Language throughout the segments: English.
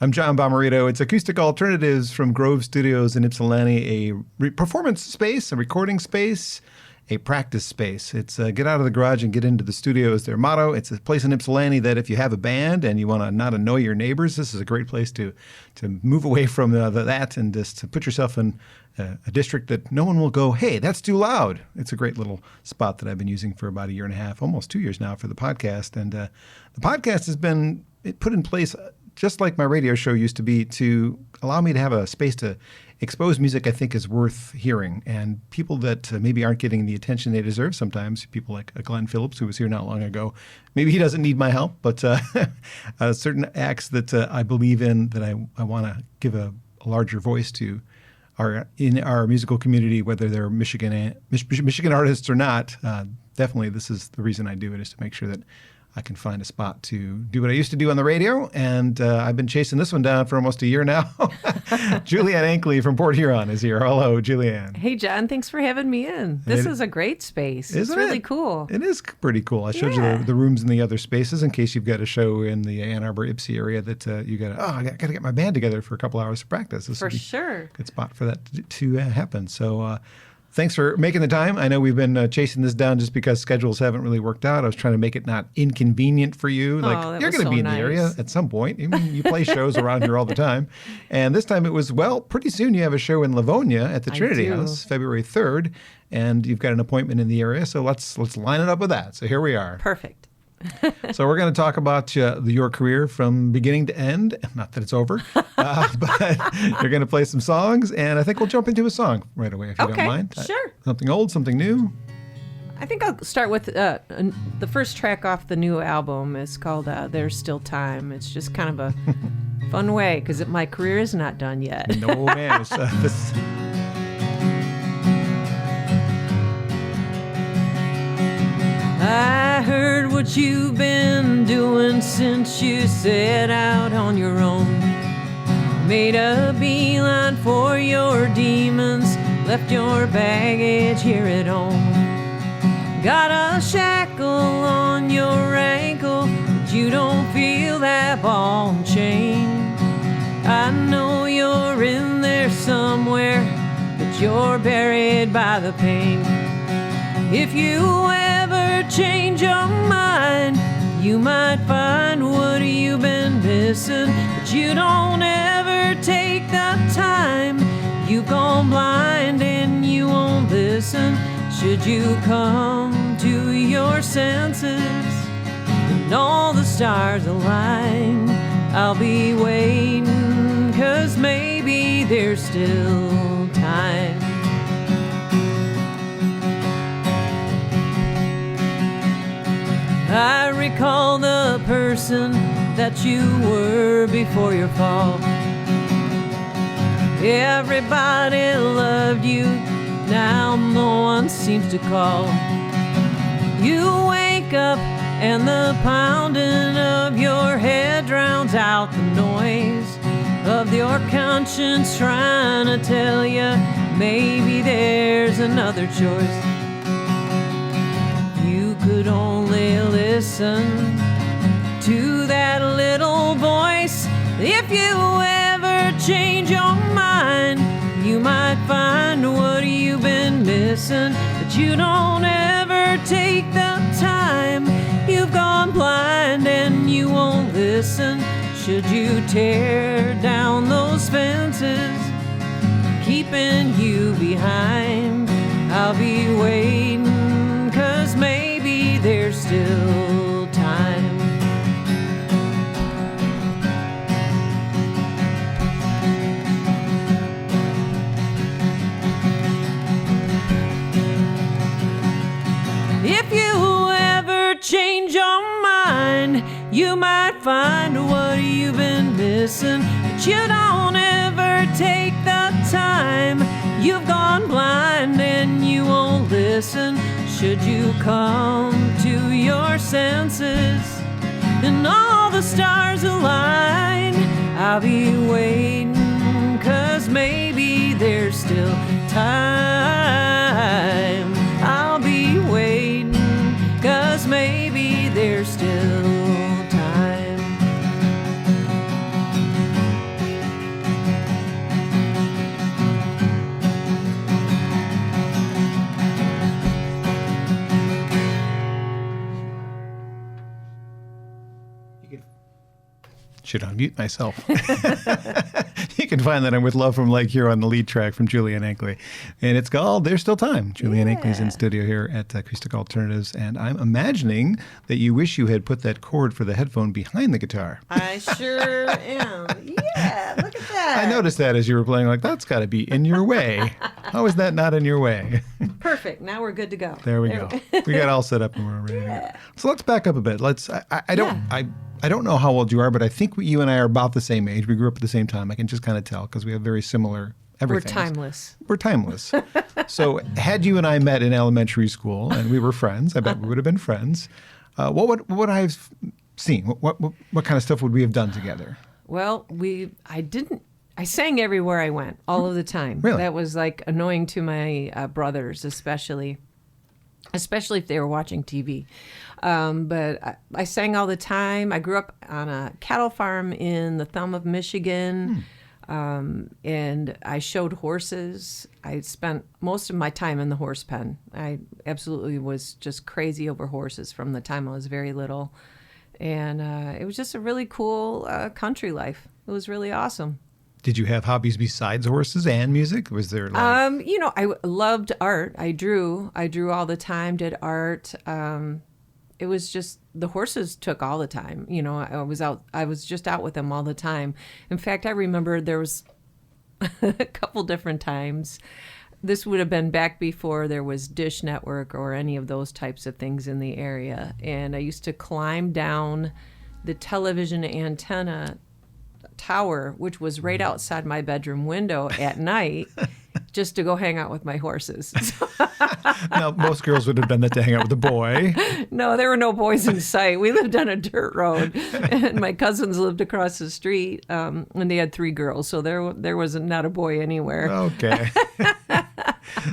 I'm John Bommarito. It's Acoustic Alternatives from Grove Studios in Ypsilanti, a performance space, a recording space, a practice space. It's get out of the garage and get into the studio is their motto. It's a place in Ypsilanti that if you have a band and you want to not annoy your neighbors, this is a great place to move away from that and just to put yourself in a district that no one will go, hey, that's too loud. It's a great little spot that I've been using for about a year and a half, almost 2 years now for the podcast. And the podcast has been put in place just like my radio show used to be, to allow me to have a space to expose music I think is worth hearing. And people that maybe aren't getting the attention they deserve sometimes, people like Glenn Phillips, who was here not long ago, maybe he doesn't need my help, but certain acts that I believe in, that I want to give a larger voice to, are in our musical community, whether they're Michigan artists or not. Definitely this is the reason I do it, is to make sure that I can find a spot to do what I used to do on the radio, and I've been chasing this one down for almost a year now. Julianne Ankley from Port Huron is here. Hello, Julianne. Hey, John. Thanks for having me in. This is a great space. It's really cool. It is pretty cool. I showed you the rooms in the other spaces in case you've got a show in the Ann Arbor, Ypsi area that you got to, I got to get my band together for a couple hours of practice. This for sure. Good spot for that to happen. So, thanks for making the time. I know we've been chasing this down just because schedules haven't really worked out. I was trying to make it not inconvenient for you. Like, you're going to be in the area at some point. I mean, you play shows around here all the time. And this time it was, pretty soon you have a show in Livonia at the Trinity House, February 3rd, and you've got an appointment in the area. So let's line it up with that. So here we are. Perfect. So we're going to talk about your career from beginning to end. Not that it's over, but you're going to play some songs, and I think we'll jump into a song right away, if you don't mind. Sure. Something old, something new. I think I'll start with the first track off the new album. Is called There's Still Time. It's just kind of a fun way, because my career is not done yet. No, man. This... I heard what you've been doing since you set out on your own. Made a beeline for your demons, left your baggage here at home. Got a shackle on your ankle, but you don't feel that ball and chain. I know you're in there somewhere, but you're buried by the pain. If you ever change your mind, you might find what you've been missing, but you don't ever take the time. You've gone blind and you won't listen. Should you come to your senses and all the stars align, I'll be waiting, 'cause maybe there's still time. I recall the person that you were before your fall. Everybody loved you, now no one seems to call. You wake up and the pounding of your head drowns out the noise of your conscience trying to tell you maybe there's another choice. Could only listen to that little voice. If you ever change your mind, you might find what you've been missing, but you don't ever take the time. You've gone blind and you won't listen. Should you tear down those fences, keeping you behind, I'll be waiting, 'cause maybe there's still time. If you ever change your mind, you might find what you've been missing, but you don't ever take the time. You've gone blind and you won't listen. Should you come to your senses and all the stars align, I'll be waiting, 'cause maybe there's still time. I'll be waiting, 'cause maybe there's still time. should unmute myself. You can find that on With Love from Lake Huron on the lead track from Julianne Ankley. And it's called There's Still Time. Julianne Ankley's in studio here at Acoustic Alternatives. And I'm imagining that you wish you had put that cord for the headphone behind the guitar. I sure am. Yeah, look at that. I noticed that as you were playing, like, that's got to be in your way. How is that not in your way? Perfect. Now we're good to go. There we go. We got all set up and we're ready to go. So let's back up a bit. I don't know how old you are, but I think you and I are about the same age. We grew up at the same time. I can just kind of tell because we have very similar everything. We're timeless. We're timeless. So had you and I met in elementary school and we were friends, I bet we would have been friends. What would I have seen? What kind of stuff would we have done together? Well, I sang everywhere I went all of the time. Really? That was like annoying to my brothers, especially if they were watching TV. But I sang all the time. I grew up on a cattle farm in the thumb of Michigan, and I showed horses. I spent most of my time in the horse pen. I absolutely was just crazy over horses from the time I was very little. And it was just a really cool country life. It was really awesome. Did you have hobbies besides horses and music? Was there like... I loved art. I drew all the time, did art. It was just the horses took all the time. I was just out with them all the time. In fact, I remember there was a couple different times. This would have been back before there was Dish Network or any of those types of things in the area. And I used to climb down the television antenna tower, which was right outside my bedroom window at night, just to go hang out with my horses. Now, most girls would have done that to hang out with a boy. No, there were no boys in sight. We lived on a dirt road, and my cousins lived across the street, and they had 3 girls, so there was not a boy anywhere. Okay.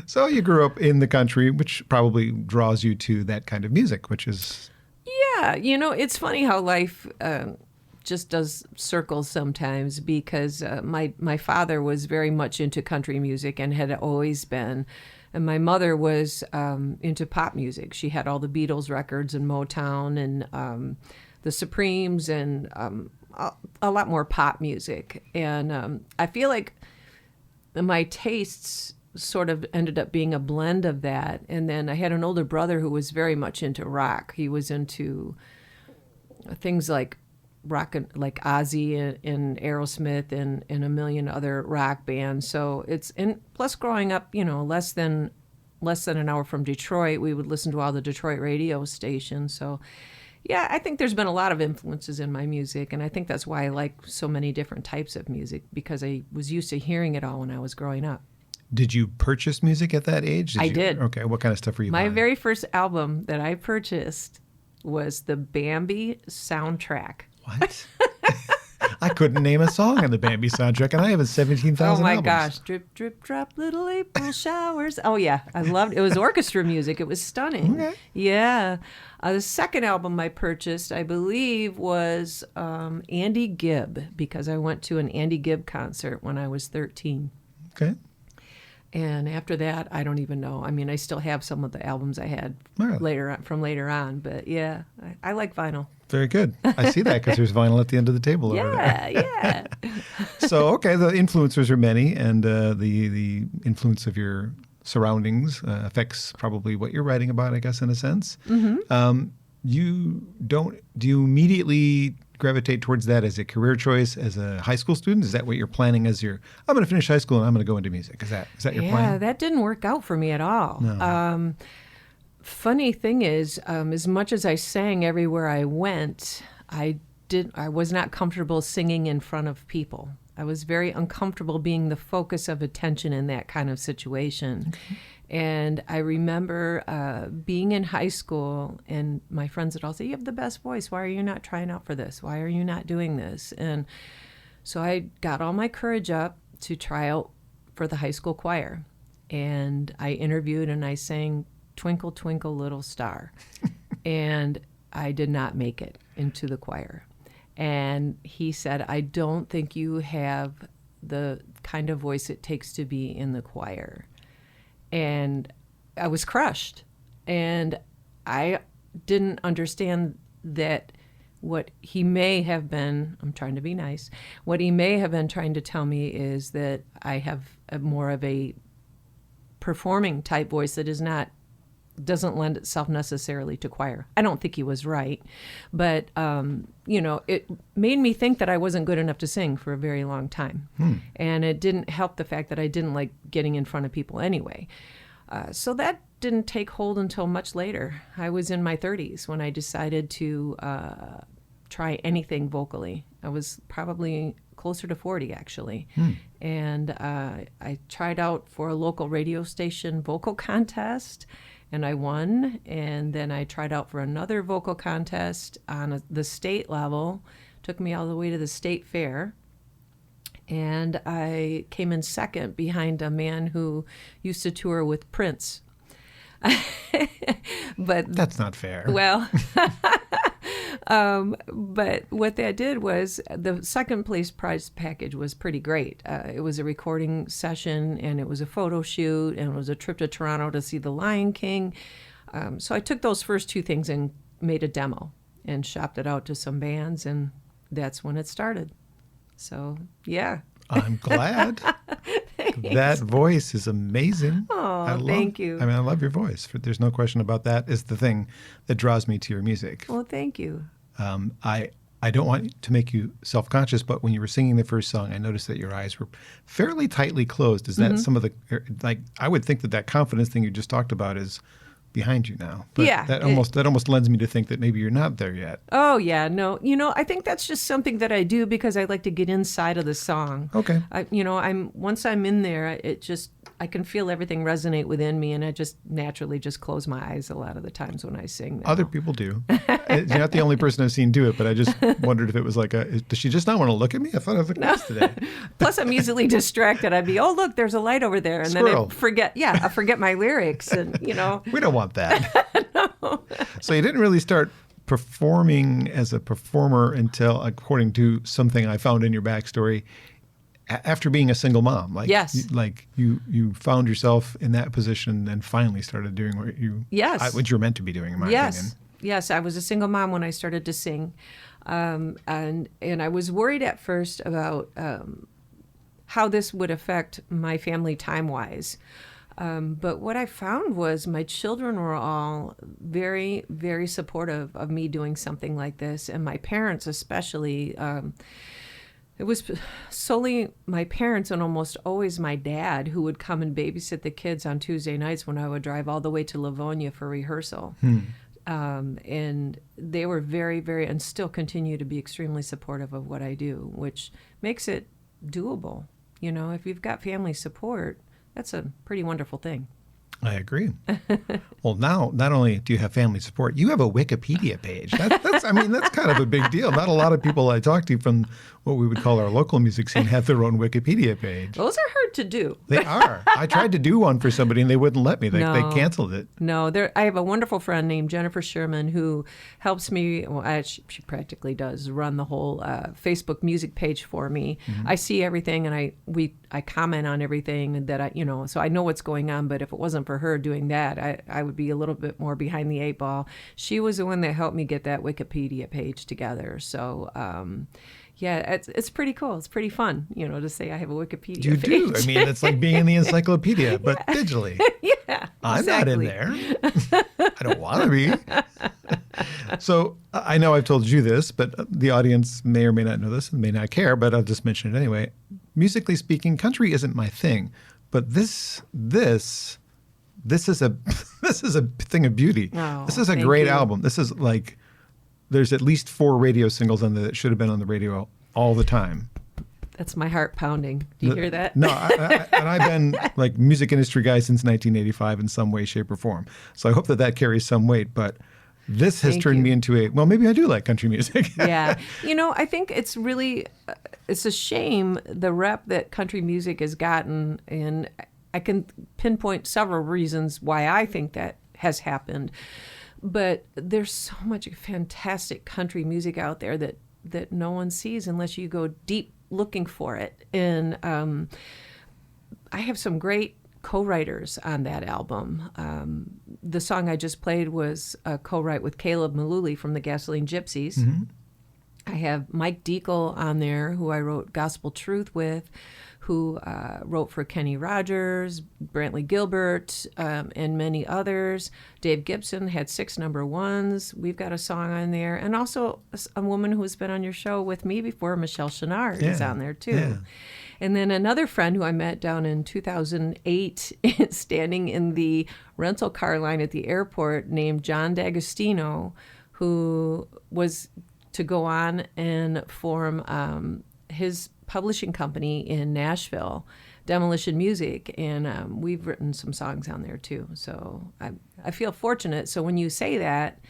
So you grew up in the country, which probably draws you to that kind of music, which is... Yeah, it's funny how life... just does circles sometimes because my father was very much into country music and had always been. And my mother was into pop music. She had all the Beatles records and Motown and the Supremes and a lot more pop music. And I feel like my tastes sort of ended up being a blend of that. And then I had an older brother who was very much into rock. He was into things like rock, like Ozzy and Aerosmith and a million other rock bands. So plus growing up, less than an hour from Detroit, we would listen to all the Detroit radio stations. So yeah, I think there's been a lot of influences in my music, and I think that's why I like so many different types of music, because I was used to hearing it all when I was growing up. Did you purchase music at that age? I did. Okay, what kind of stuff were you buying? My very first album that I purchased was the Bambi soundtrack. What? I couldn't name a song on the Bambi soundtrack, and I have a 17,000 albums. Oh my albums. gosh. Drip, drip, drop, little April showers. Oh yeah, I loved it. It was orchestra music. It was stunning. Okay. Yeah. The second album I purchased, I believe, was Andy Gibb, because I went to an Andy Gibb concert when I was 13. Okay. And after that, I don't even know. I mean, I still have some of the albums I had later on. But yeah, I like vinyl. Very good. I see that because there's vinyl at the end of the table over there. Yeah. So, okay, the influencers are many, and the influence of your surroundings affects probably what you're writing about, I guess, in a sense. Mm-hmm. Do you immediately gravitate towards that as a career choice as a high school student? Is that what you're planning as I'm going to finish high school and I'm going to go into music? Is that your plan? Yeah, that didn't work out for me at all. No. Funny thing is, as much as I sang everywhere I went, I was not comfortable singing in front of people. I was very uncomfortable being the focus of attention in that kind of situation. Okay. And I remember being in high school, and my friends would all say, "You have the best voice. Why are you not trying out for this? Why are you not doing this?" And so I got all my courage up to try out for the high school choir. And I interviewed and I sang "Twinkle, Twinkle, Little Star." And I did not make it into the choir. And he said, "I don't think you have the kind of voice it takes to be in the choir." And I was crushed. And I didn't understand that what he may have been, I'm trying to be nice, what he may have been trying to tell me is that I have more of a performing type voice that doesn't lend itself necessarily to choir. I don't think he was right, but it made me think that I wasn't good enough to sing for a very long time. And it didn't help the fact that I didn't like getting in front of people anyway. So that didn't take hold until much later. I was in my 30s when I decided to try anything vocally. I was probably closer to 40, actually. And I tried out for a local radio station vocal contest, and I won. And then I tried out for another vocal contest on the state level. Took me all the way to the state fair. And I came in second behind a man who used to tour with Prince. But That's not fair. well, but what that did was the second place prize package was pretty great. It was a recording session, and it was a photo shoot, and it was a trip to Toronto to see The Lion King. So I took those first two things and made a demo and shopped it out to some bands, and that's when it started. So, yeah. I'm glad. That voice is amazing. Oh, thank you. I love your voice. There's no question about that. Is the thing that draws me to your music. Well, thank you. I don't want to make you self-conscious, but when you were singing the first song, I noticed that your eyes were fairly tightly closed. Is that some of the, I would think that confidence thing you just talked about is behind you now. But yeah. That almost lends me to think that maybe you're not there yet. Oh, yeah. No, I think that's just something that I do because I like to get inside of the song. Okay. Once I'm in there, I can feel everything resonate within me, and I just naturally just close my eyes a lot of the times when I sing now. Other people do. You're not the only person I've seen do it, but I just wondered if it was does she just not want to look at me? I thought I was looking at this today. Plus, I'm easily distracted. I'd be, oh, look, there's a light over there. And Squirrel. Then I forget my lyrics. And, We don't want that. No. So you didn't really start performing as a performer until, according to something I found in your backstory, after being a single mom. Yes. You found yourself in that position and finally started doing what you were meant to be doing, in my opinion. Yes, I was a single mom when I started to sing. And I was worried at first about how this would affect my family time-wise. But what I found was my children were all very, very supportive of me doing something like this. And my parents especially, it was solely my parents and almost always my dad who would come and babysit the kids on Tuesday nights when I would drive all the way to Livonia for rehearsal. And they were very, very, and still continue to be extremely supportive of what I do, which makes it doable. If you've got family support, that's a pretty wonderful thing. I agree. Well, now, not only do you have family support, you have a Wikipedia page. That's kind of a big deal. Not a lot of people I talk to from what we would call our local music scene have their own Wikipedia page. Those are hard to do. They are. I tried to do one for somebody and they wouldn't let me. They canceled it. No, I have a wonderful friend named Jennifer Sherman who helps me. Well, she practically does run the whole Facebook music page for me. Mm-hmm. I see everything and I comment on everything that so I know what's going on. But if it wasn't for her doing that, I would be a little bit more behind the eight ball. She was the one that helped me get that Wikipedia page together. So, yeah, it's pretty cool. It's pretty fun, to say I have a Wikipedia page. You do. It's like being in the encyclopedia, but digitally. Yeah, I'm not in there. I don't want to be. So I know I've told you this, but the audience may or may not know this and may not care, but I'll just mention it anyway. Musically speaking, country isn't my thing, but this is a thing of beauty. Oh, this is a great album. This is there's at least 4 radio singles on that should have been on the radio all the time. That's my heart pounding. Do you hear that? No, and I've been music industry guy since 1985 in some way, shape, or form. So I hope that carries some weight. But this has turned me into maybe I do like country music. Yeah. I think it's really, it's a shame the rep that country music has gotten, and I can pinpoint several reasons why I think that has happened. But there's so much fantastic country music out there that no one sees unless you go deep looking for it. And I have some great co-writers on that album. The song I just played was a co-write with Caleb Mullooly from the Gasoline Gypsies. Mm-hmm. I have Mike Deacle on there, who I wrote Gospel Truth with, who wrote for Kenny Rogers, Brantley Gilbert, and many others. Dave Gibson had 6 number ones. We've got a song on there. And also a woman who's been on your show with me before, Michelle Chenard, is on there too. Yeah. And then another friend who I met down in 2008, standing in the rental car line at the airport, named John D'Agostino, who was to go on and form his publishing company in Nashville, Demolition Music, and we've written some songs on there too. So I feel fortunate. So when you say that,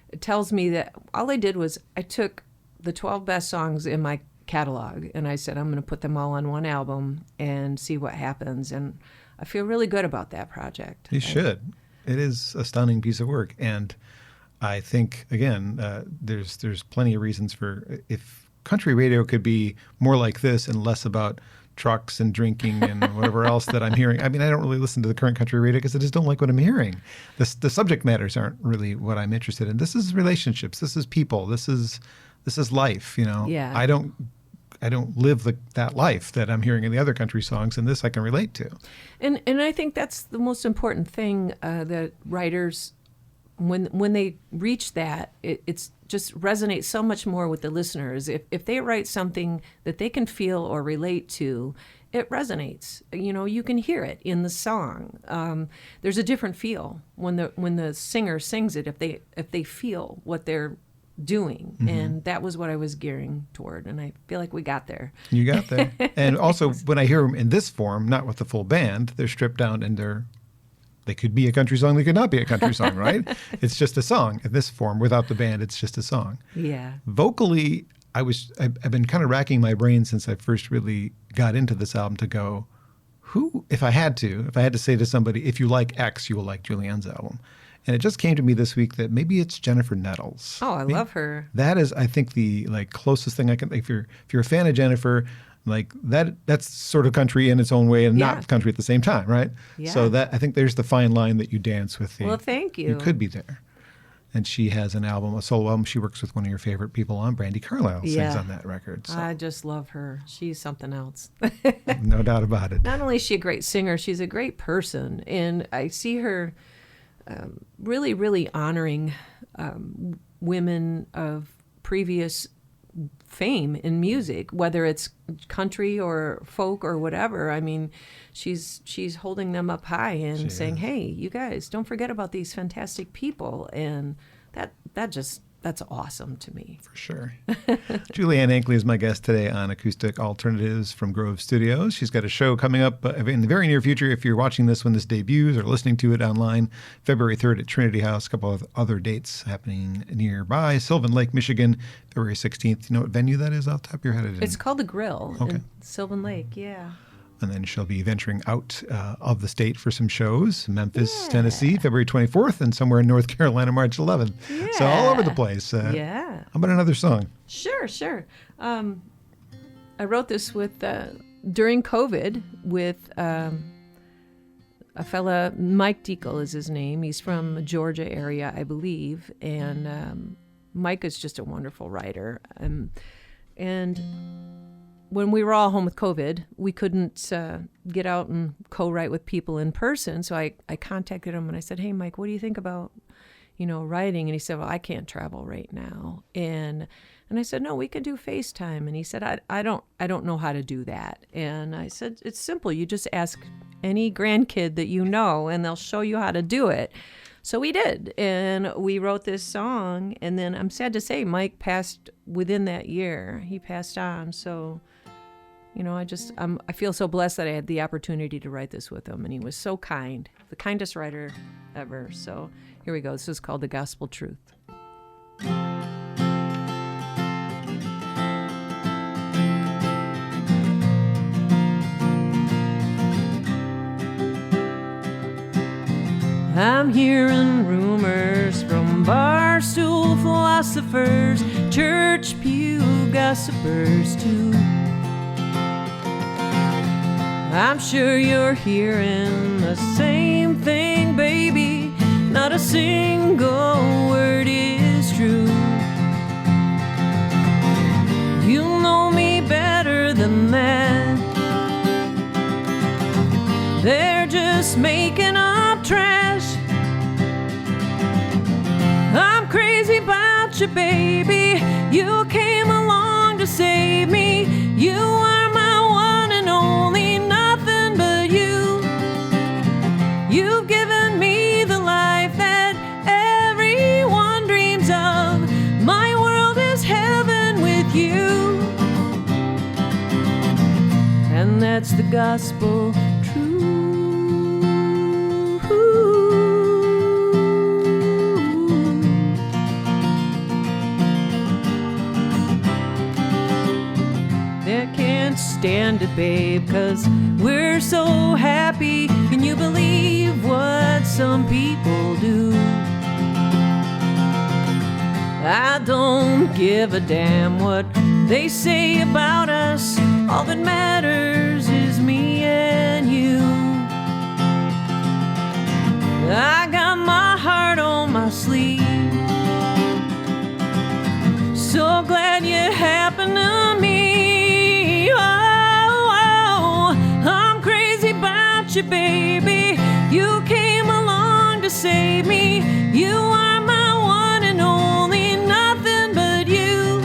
it tells me that all I did was I took the 12 best songs in my catalog and I said, I'm going to put them all on one album and see what happens. And I feel really good about that project. You should. It is a stunning piece of work. And I think, again, there's plenty of reasons for, if country radio could be more like this and less about trucks and drinking and whatever else that I'm hearing. I mean, I don't really listen to the current country radio because I just don't like what I'm hearing. The subject matters aren't really what I'm interested in. This is relationships. This is people. This is life. You know. Yeah. I don't live that life that I'm hearing in the other country songs, and this I can relate to. And I think that's the most important thing that writers, when they reach that, it's just resonates so much more with the listeners. If they write something that they can feel or relate to, it resonates. You know, you can hear it in the song. There's a different feel when the singer sings it, if they feel what they're doing. Mm-hmm. And that was what I was gearing toward, and I feel like we got there. You got there. And also, when I hear them in this form, not with the full band, they're stripped down and they could be a country song, they could not be a country song, right? It's just a song in this form. Without the band, it's just a song. Yeah. Vocally, I've been kind of racking my brain since I first really got into this album to go, if I had to say to somebody, if you like X, you will like Julianne's album. And it just came to me this week that maybe it's Jennifer Nettles. Oh, I love her. That is, I think, the closest thing I can. If you're a fan of Jennifer, that's sort of country in its own way and not country at the same time, right? Yeah. So that, I think, there's the fine line that you dance with. Well, thank you. You could be there. And she has a solo album. She works with one of your favorite people on, Brandi Carlile, sings on that record. So. I just love her. She's something else. No doubt about it. Not only is she a great singer, she's a great person. And I see her really, really honoring women of previous fame in music, whether it's country or folk or whatever. I mean, she's holding them up high and saying, hey, you guys, don't forget about these fantastic people. And that's awesome to me. For sure. Julianne Ankley is my guest today on Acoustic Alternatives from Grove Studios. She's got a show coming up in the very near future. If you're watching this when this debuts or listening to it online, February 3rd at Trinity House. A couple of other dates happening nearby. Sylvan Lake, Michigan, February 16th. You know what venue that is off the top of your head? It's called The Grill in Sylvan Lake, yeah. And then she'll be venturing out of the state for some shows. Memphis, Tennessee, February 24th, and somewhere in North Carolina, March 11th. Yeah. So all over the place. How about another song? Sure. I wrote this during COVID with a fella, Mike Deacle is his name. He's from Georgia area, I believe. And Mike is just a wonderful writer. And when we were all home with COVID, we couldn't get out and co-write with people in person. So I contacted him and I said, hey, Mike, what do you think about, writing? And he said, well, I can't travel right now. And I said, no, we could do FaceTime. And he said, I don't know how to do that. And I said, it's simple. You just ask any grandkid that you know, and they'll show you how to do it. So we did, and we wrote this song. And then I'm sad to say, Mike passed within that year. He passed on. So, I feel so blessed that I had the opportunity to write this with him. And he was so kind, the kindest writer ever. So here we go. This is called The Gospel Truth. I'm hearing rumors from barstool philosophers, church pew gossipers too. I'm sure you're hearing the same thing, baby. Not a single word is true. than that. They're just making up trash. I'm crazy about you, baby. You came along to save me. You are my one and only, nothing but you. You've given me the life that everyone dreams of. My world is heaven with you. And that's the gospel truth. Stand it, babe, 'cause we're so happy. Can you believe what some people do? I don't give a damn what they say about us. All that matters is me and you. I got my heart on my sleeve. So glad you happened to me. Baby, you came along to save me. You are my one and only, nothing but you.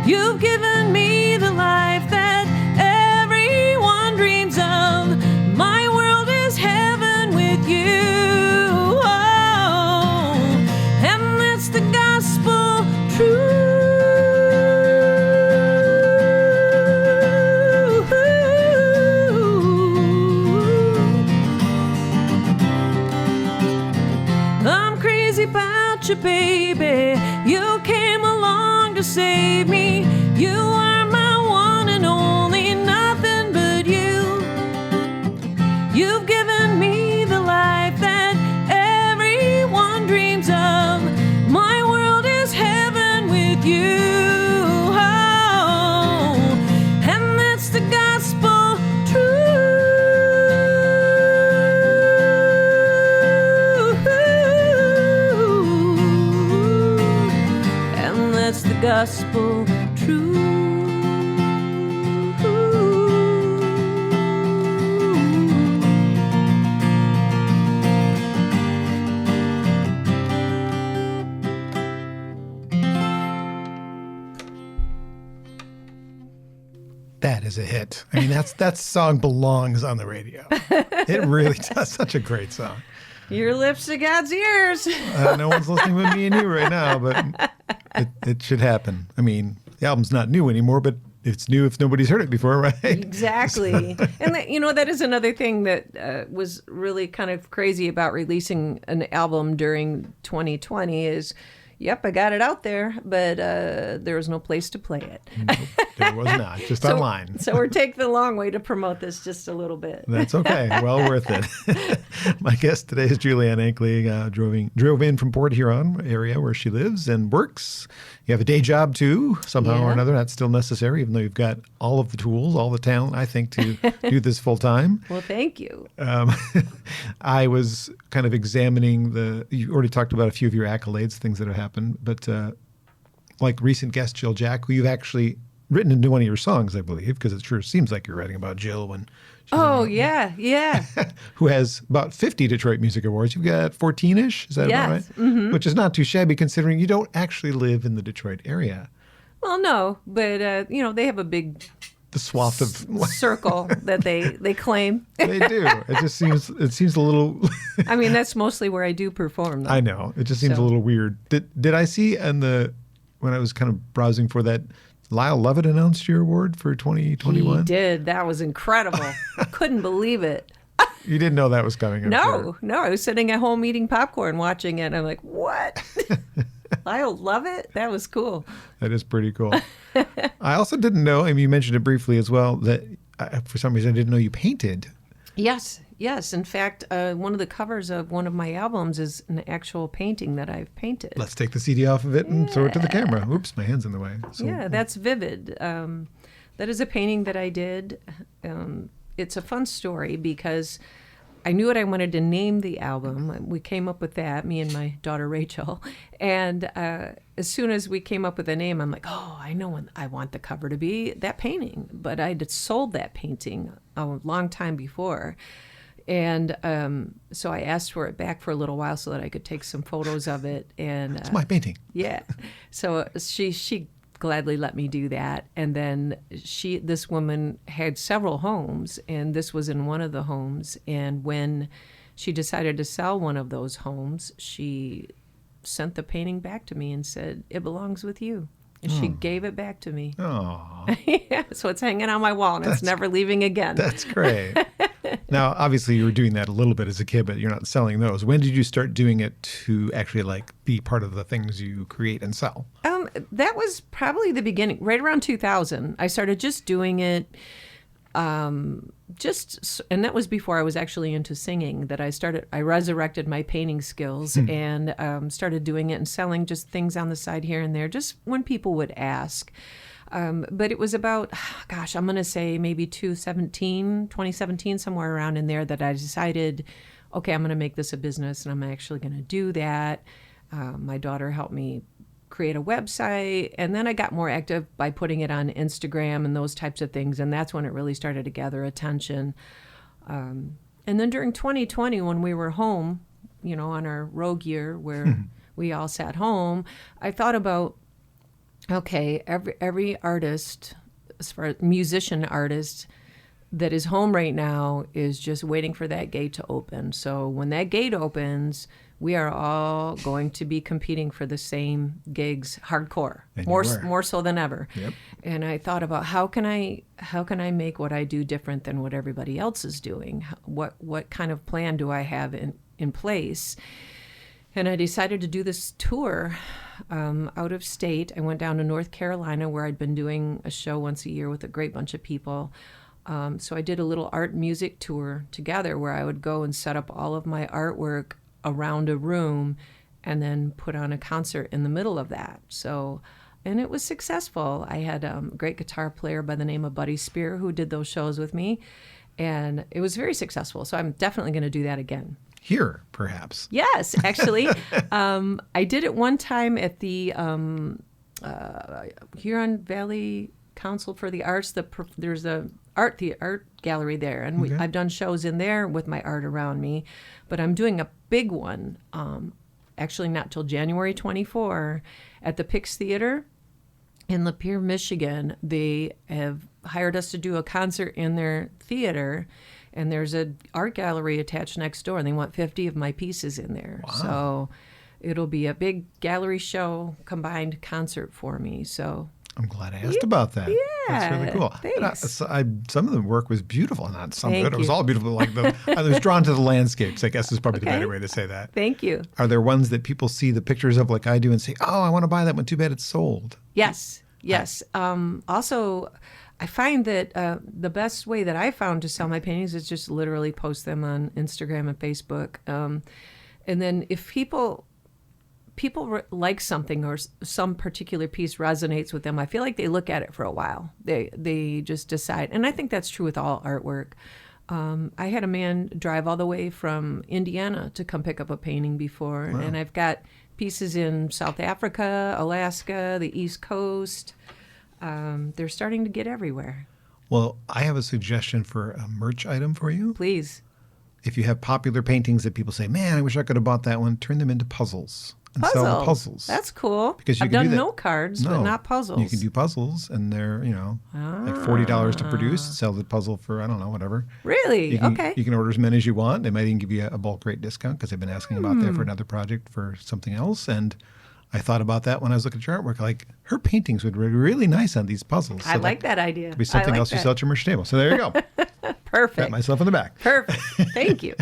You've given me the life that everyone dreams of. My world is heaven with you. Oh, and that's the gospel truth. You, baby, you came along to save me. You are my one and only, nothing but you. You've given me the life that everyone dreams of. My world is heaven with you. Oh, and that's the gospel truth. Gospel truth. That is a hit. I mean, that song belongs on the radio. It really does. Such a great song. Your lips to God's ears. No one's listening but me and you right now, but it should happen. I mean, the album's not new anymore, but it's new if nobody's heard it before, right? Exactly. And that is another thing that was really kind of crazy about releasing an album during 2020 is, yep, I got it out there, but there was no place to play it. Nope, there was not, just online. So we're taking the long way to promote this just a little bit. That's okay. Well worth it. My guest today is Julianne Ankley. Drove in from Port Huron area where she lives and works. You have a day job too, somehow or another. That's still necessary, even though you've got all of the tools, all the talent, I think, to do this full time. Well, thank you. I was kind of examining you already talked about a few of your accolades, things that have happened, but like recent guest Jill Jack, who you've actually written into one of your songs, I believe, because it sure seems like you're writing about Jill when she's yeah. who has about 50 Detroit Music Awards. You've got 14-ish, is that about right? Mm-hmm. Which is not too shabby considering you don't actually live in the Detroit area. Well, no, but they have a big swath of circle that they claim. They do. It seems a little. I mean, that's mostly where I do perform, though. I know. It just seems a little weird. Did I see when I was kind of browsing for that, Lyle Lovett announced your award for 2021? He did. That was incredible. Couldn't believe it. You didn't know that was coming? No. I was sitting at home eating popcorn watching it, and I'm like, what? Lyle Lovett? That was cool. That is pretty cool. I also didn't know, I mean, you mentioned it briefly as well, that for some reason I didn't know you painted. Yes. In fact, one of the covers of one of my albums is an actual painting that I've painted. Let's take the CD off of it and throw it to the camera. Oops, my hand's in the way. So, that's Vivid. That is a painting that I did. It's a fun story because I knew what I wanted to name the album. We came up with that, me and my daughter Rachel. And as soon as we came up with a name, I'm like, oh, I know what I want the cover to be, that painting. But I'd sold that painting a long time before. And so I asked for it back for a little while so that I could take some photos of it. And It's my painting. Yeah. So she gladly let me do that. And then this woman had several homes, and this was in one of the homes. And when she decided to sell one of those homes, she sent the painting back to me and said, it belongs with you. And she gave it back to me. Oh, Yeah, so it's hanging on my wall, and it's never leaving again. that's great. Now, obviously, you were doing that a little bit as a kid, but you're not selling those. When did you start doing it to actually like be part of the things you create and sell? That was probably the beginning, right around 2000. I started just doing it, and that was before I was actually into singing. That I resurrected my painting skills and started doing it and selling just things on the side here and there, just when people would ask. But it was about, I'm going to say maybe 2017, somewhere around in there, that I decided, okay, I'm going to make this a business, and I'm actually going to do that. My daughter helped me create a website, and then I got more active by putting it on Instagram and those types of things, and that's when it really started to gather attention. And then during 2020, when we were home, on our rogue year where we all sat home, I thought about, okay, every artist, as far as musician artist that is home right now, is just waiting for that gate to open. So when that gate opens, we are all going to be competing for the same gigs, hardcore, more so than ever. Yep. And I thought about how can I make what I do different than what everybody else is doing? What kind of plan do I have in place? And I decided to do this tour out of state. I went down to North Carolina, where I'd been doing a show once a year with a great bunch of people. So I did a little art music tour together, where I would go and set up all of my artwork around a room and then put on a concert in the middle of that. And it was successful. I had a great guitar player by the name of Buddy Spear who did those shows with me, and it was very successful. So I'm definitely going to do that again. Here, perhaps. Yes, actually. I did it one time at the Huron Valley Council for the Arts. There's the art gallery there, and I've done shows in there with my art around me. But I'm doing a big one, actually not till January 24, at the Pix Theater in Lapeer, Michigan. They have hired us to do a concert in their theater, and there's an art gallery attached next door, and they want 50 of my pieces in there. Wow. So it'll be a big gallery show combined concert for me. So I'm glad I asked about that. Yeah, that's really cool. thanks. Some of the work was beautiful, not some of Thank it. It was you. all beautiful. Like I was drawn to the landscapes, I guess is probably the Okay. better way to say that. Thank you. Are there ones that people see the pictures of like I do and say, oh, I want to buy that one. Too bad it's sold. Yes. Also, I find that the best way that I found to sell my paintings is just literally post them on Instagram and Facebook. And then if people like something or some particular piece resonates with them, I feel like they look at it for a while. They just decide. And I think that's true with all artwork. I had a man drive all the way from Indiana to come pick up a painting before. Wow. And I've got pieces in South Africa, Alaska, the East Coast. They're starting to get everywhere. Well, I have a suggestion for a merch item for you. Please. If you have popular paintings that people say, man, I wish I could have bought that one, turn them into puzzles. And sell the puzzles. That's cool. Because you I've can do done that. note cards, but not puzzles. You can do puzzles, and they're, like $40 to produce. Sell the puzzle for, I don't know, whatever. Really? Okay. You can order as many as you want. They might even give you a bulk rate discount because they've been asking about that for another project for something else. And I thought about that when I was looking at your artwork. Like, her paintings would be really nice on these puzzles. I like that idea. Could be something else you sell at your merch table. So there you go. Perfect. Pat myself on the back. Perfect. Thank you.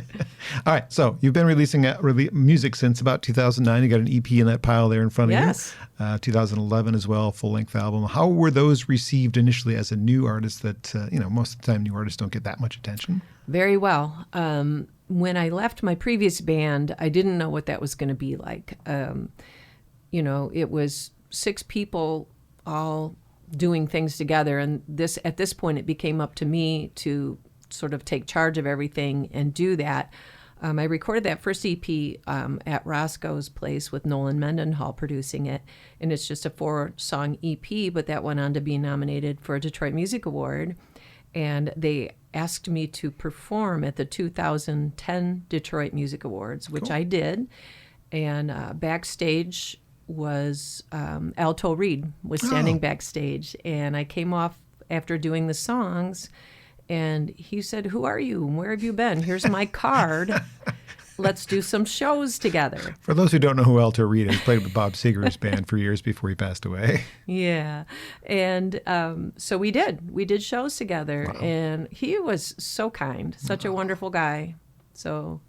All right. So you've been releasing music since about 2009. You got an EP in that pile there in front of Yes. you. 2011 as well, full-length album. How were those received initially as a new artist that, most of the time new artists don't get that much attention? Very well. When I left my previous band, I didn't know what that was going to be like. It was 6 people all doing things together. And at this point, it became up to me to sort of take charge of everything and do that. I recorded that first EP at Roscoe's place with Nolan Mendenhall producing it, and it's just a 4-song EP, but that went on to be nominated for a Detroit Music Award, and they asked me to perform at the 2010 Detroit Music Awards, which I did, and backstage was Alto Reed was standing backstage, and I came off after doing the songs, and he said, "Who are you? Where have you been? Here's my card. Let's do some shows together." For those who don't know who Alto Reed is, played with Bob Seger's band for years before he passed away. Yeah. And so we did shows together. Wow. And he was so kind, such a wonderful guy. So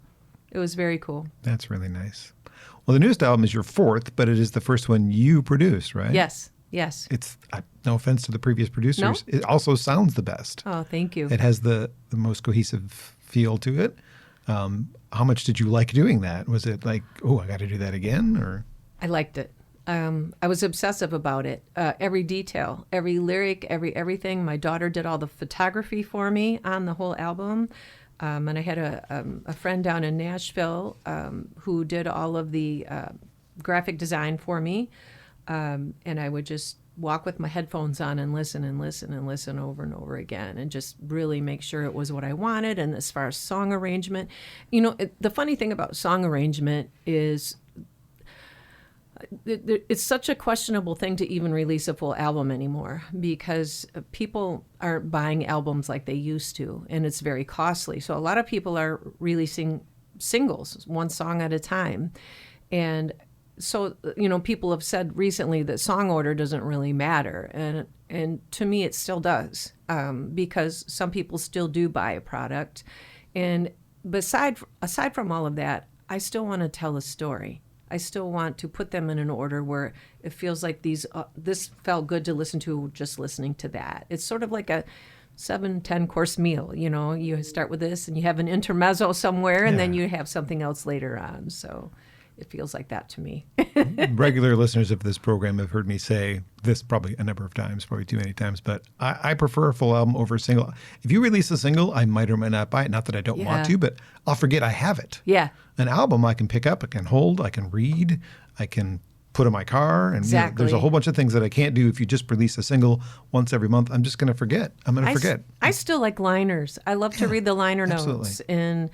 it was very cool. That's really nice. Well, the newest album is your 4th, but it is the first one you produced, right? Yes. It's no offense to the previous producers. No? It also sounds the best. Oh, thank you. It has the most cohesive feel to it. How much did you like doing that? Was it like, oh, I got to do that again? Or I liked it. I was obsessive about it. Every detail, every lyric, everything. My daughter did all the photography for me on the whole album. And I had a friend down in Nashville who did all of the graphic design for me. And I would just walk with my headphones on and listen over and over again and just really make sure it was what I wanted. And as far as song arrangement, the funny thing about song arrangement is it's such a questionable thing to even release a full album anymore because people aren't buying albums like they used to, and it's very costly. So a lot of people are releasing singles, one song at a time. And so, people have said recently that song order doesn't really matter. And to me, it still does, because some people still do buy a product. And aside from all of that, I still want to tell a story. I still want to put them in an order where it feels like this felt good to listen to just listening to that. It's sort of like a 7-10 course meal. You start with this and you have an intermezzo somewhere, and then you have something else later on. So it feels like that to me. Regular listeners of this program have heard me say this probably a number of times, probably too many times, but I prefer a full album over a single. If you release a single, I might or might not buy it. Not that I don't want to, but I'll forget I have it. Yeah. An album I can pick up, I can hold, I can read, I can put in my car. And there's a whole bunch of things that I can't do if you just release a single once every month. I'm just going to forget. I still like liners. I love to read the liner notes and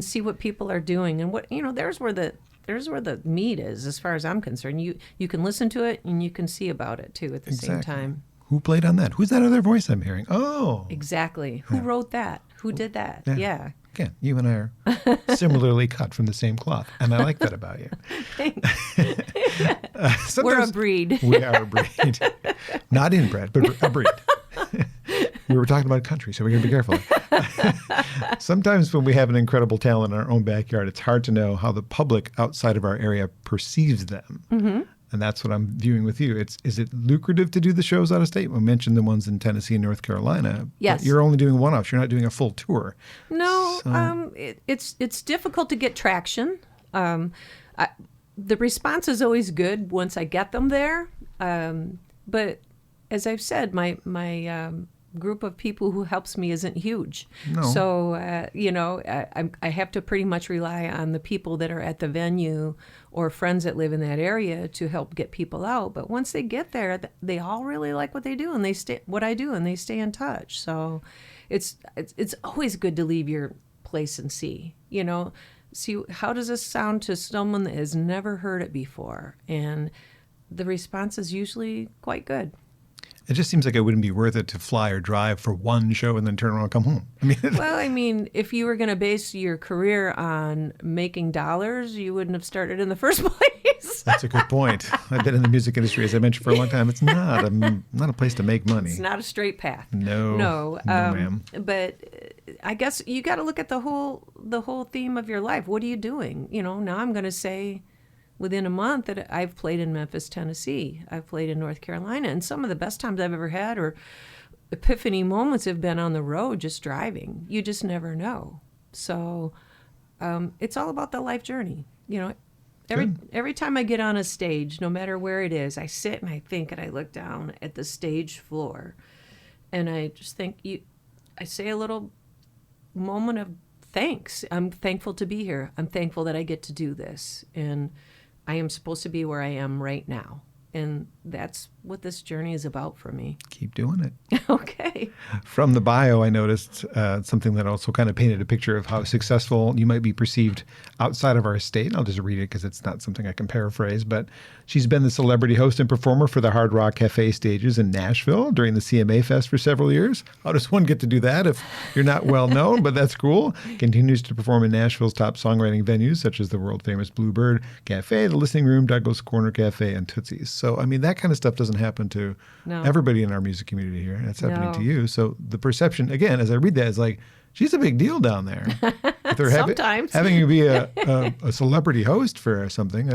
see what people are doing. And what, there's where the meat is, as far as I'm concerned. You can listen to it and you can see about it too at the same time. Who played on that? Who's that other voice I'm hearing? Oh, exactly. Who wrote that? Who did that? Yeah. Again, you and I are similarly cut from the same cloth, and I like that about you. Thanks. We're a breed. We are a breed. Not inbred, but a breed. We were talking about country, so we're going to be careful. Sometimes when we have an incredible talent in our own backyard, it's hard to know how the public outside of our area perceives them. Mm-hmm. And that's what I'm viewing with you. Is it lucrative to do the shows out of state? We mentioned the ones in Tennessee and North Carolina. Yes. But you're only doing one-offs. You're not doing a full tour. No, so. It's difficult to get traction. The response is always good once I get them there. But as I've said, my group of people who helps me isn't huge. No. So, I have to pretty much rely on the people that are at the venue or friends that live in that area to help get people out. But once they get there, they all really like what they do and they stay in touch. So it's always good to leave your place and see how does this sound to someone that has never heard it before? And the response is usually quite good. It just seems like it wouldn't be worth it to fly or drive for one show and then turn around and come home. If you were going to base your career on making dollars, you wouldn't have started in the first place. That's a good point. I've been in the music industry, as I mentioned, for a long time. It's not a place to make money. It's not a straight path. No, ma'am. But I guess you got to look at the whole theme of your life. What are you doing? Now I'm going to say, within a month that I've played in Memphis, Tennessee. I've played in North Carolina. And some of the best times I've ever had or epiphany moments have been on the road just driving. You just never know. So it's all about the life journey. Every time I get on a stage, no matter where it is, I sit and I think and I look down at the stage floor. And I just think, I say a little moment of thanks. I'm thankful to be here. I'm thankful that I get to do this. And I am supposed to be where I am right now. And that's what this journey is about for me. Keep doing it. Okay. From the bio, I noticed something that also kind of painted a picture of how successful you might be perceived outside of our state. I'll just read it because it's not something I can paraphrase. But she's been the celebrity host and performer for the Hard Rock Cafe stages in Nashville during the CMA Fest for several years. How does one get to do that if you're not well known? But that's cool. Continues to perform in Nashville's top songwriting venues, such as the world-famous Bluebird Cafe, the Listening Room, Douglas Corner Cafe, and Tootsie's. So, I mean, that kind of stuff doesn't happen to everybody in our music community here. That's happening to you. So the perception, again, as I read that, is like, she's a big deal down there. If they're Sometimes. having you be a celebrity host for something,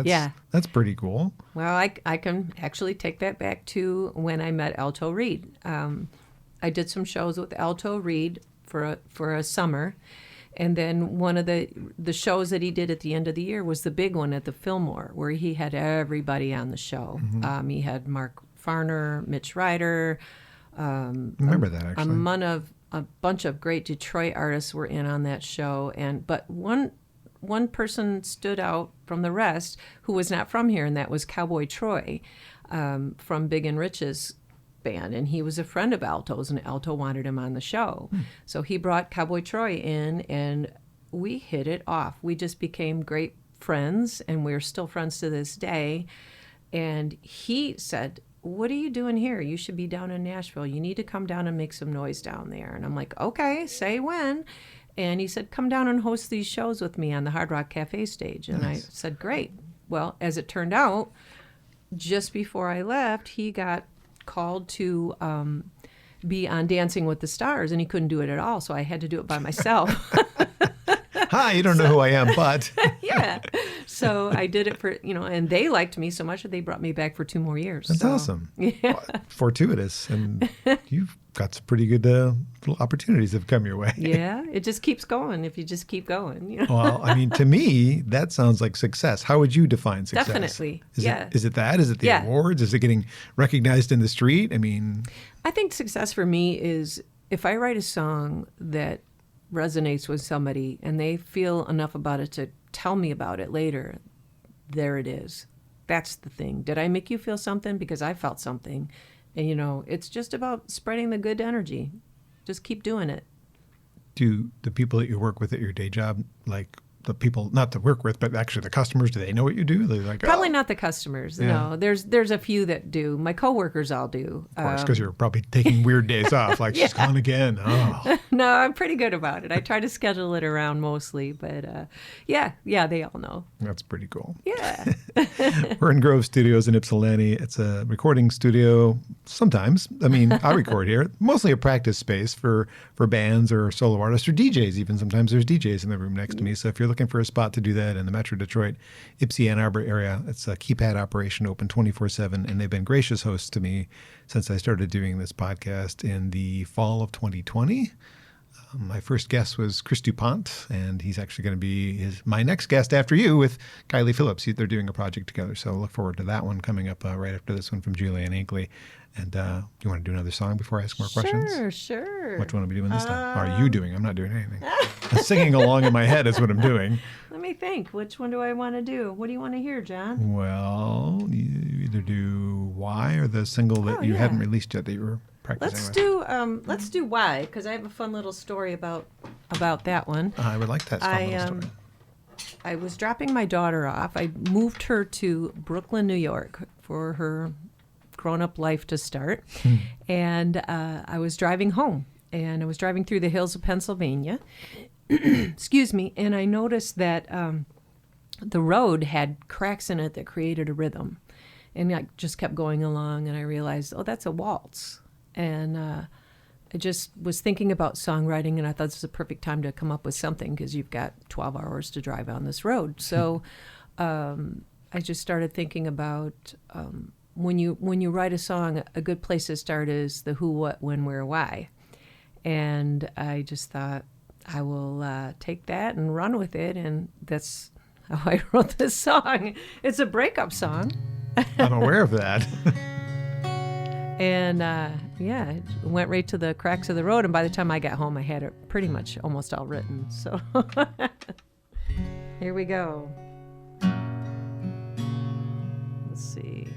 that's pretty cool. Well, I can actually take that back to when I met Alto Reed. I did some shows with Alto Reed for a summer. And then one of the shows that he did at the end of the year was the big one at the Fillmore, where he had everybody on the show. Mm-hmm. He had Mark Farner, Mitch Ryder. Remember that, actually. A bunch of great Detroit artists were in on that show. But one person stood out from the rest who was not from here, and that was Cowboy Troy from Big and Rich's band, and he was a friend of Alto's, and Alto wanted him on the show. So he brought Cowboy Troy in, and we hit it off. We just became great friends, and we're still friends to this day. And he said, "What are you doing here? You should be down in Nashville. You need to come down and make some noise down there." And I'm like, "Okay, say when." And he said, "Come down and host these shows with me on the Hard Rock Cafe stage." And Nice. I said, "Great." Well, as it turned out, just before I left, he got called to be on Dancing with the Stars, and he couldn't do it at all, so I had to do it by myself. Hi, you don't know who I am, but... Yeah. So I did it for, and they liked me so much that they brought me back for 2 more years. That's awesome. Yeah. Well, fortuitous, and you've got some pretty good little opportunities that have come your way. Yeah, it just keeps going if you just keep going. Well, I mean, to me, that sounds like success. How would you define success? Definitely, Is yeah. Is it that? Is it the awards? Is it getting recognized in the street? I mean... I think success for me is if I write a song that resonates with somebody and they feel enough about it to tell me about it later, there it is. That's the thing. Did I make you feel something? Because I felt something. And, it's just about spreading the good energy. Just keep doing it. Do the people that you work with at your day job, like the people, not to work with, but actually the customers, do they know what you do? They're like, Probably not the customers. Yeah. No, there's a few that do. My coworkers all do. Of course, because you're probably taking weird days off. Like, she's gone again. Oh. No, I'm pretty good about it. I try to schedule it around mostly, but yeah, they all know. That's pretty cool. Yeah. We're in Grove Studios in Ypsilanti. It's a recording studio. Sometimes, I mean, I record here. Mostly a practice space for bands or solo artists or DJs even. Sometimes there's DJs in the room next to me. So if you're looking for a spot to do that in the Metro Detroit, Ypsi Ann Arbor area, it's a keypad operation open 24/7. And they've been gracious hosts to me since I started doing this podcast in the fall of 2020. My first guest was Chris DuPont, and he's actually going to be my next guest after you with Kylie Phillips. They're doing a project together, so look forward to that one coming up right after this one from Julianne Ankley. And you want to do another song before I ask more questions? Sure. Which one are we doing this time? Or are you doing? I'm not doing anything. I'm singing along in my head is what I'm doing. Let me think. Which one do I want to do? What do you want to hear, John? Well, you either do Why or the single that you hadn't released yet that you were practicing with. Let's do Why, because I have a fun little story about that one. I would like that fun little story. I was dropping my daughter off. I moved her to Brooklyn, New York for her grown-up life to start. And I was driving home, and I was driving through the hills of Pennsylvania. Excuse me. And I noticed that the road had cracks in it that created a rhythm. And I just kept going along, and I realized, oh, that's a waltz. And I just was thinking about songwriting, and I thought this was a perfect time to come up with something because you've got 12 hours to drive on this road. So I just started thinking about when you write a song, a good place to start is the who, what, when, where, why. And I just thought, I will take that and run with it, and that's how I wrote this song. It's a breakup song. I'm aware of that. And yeah, it went right to the cracks of the road. And by the time I got home, I had it pretty much almost all written. So here we go. Let's see.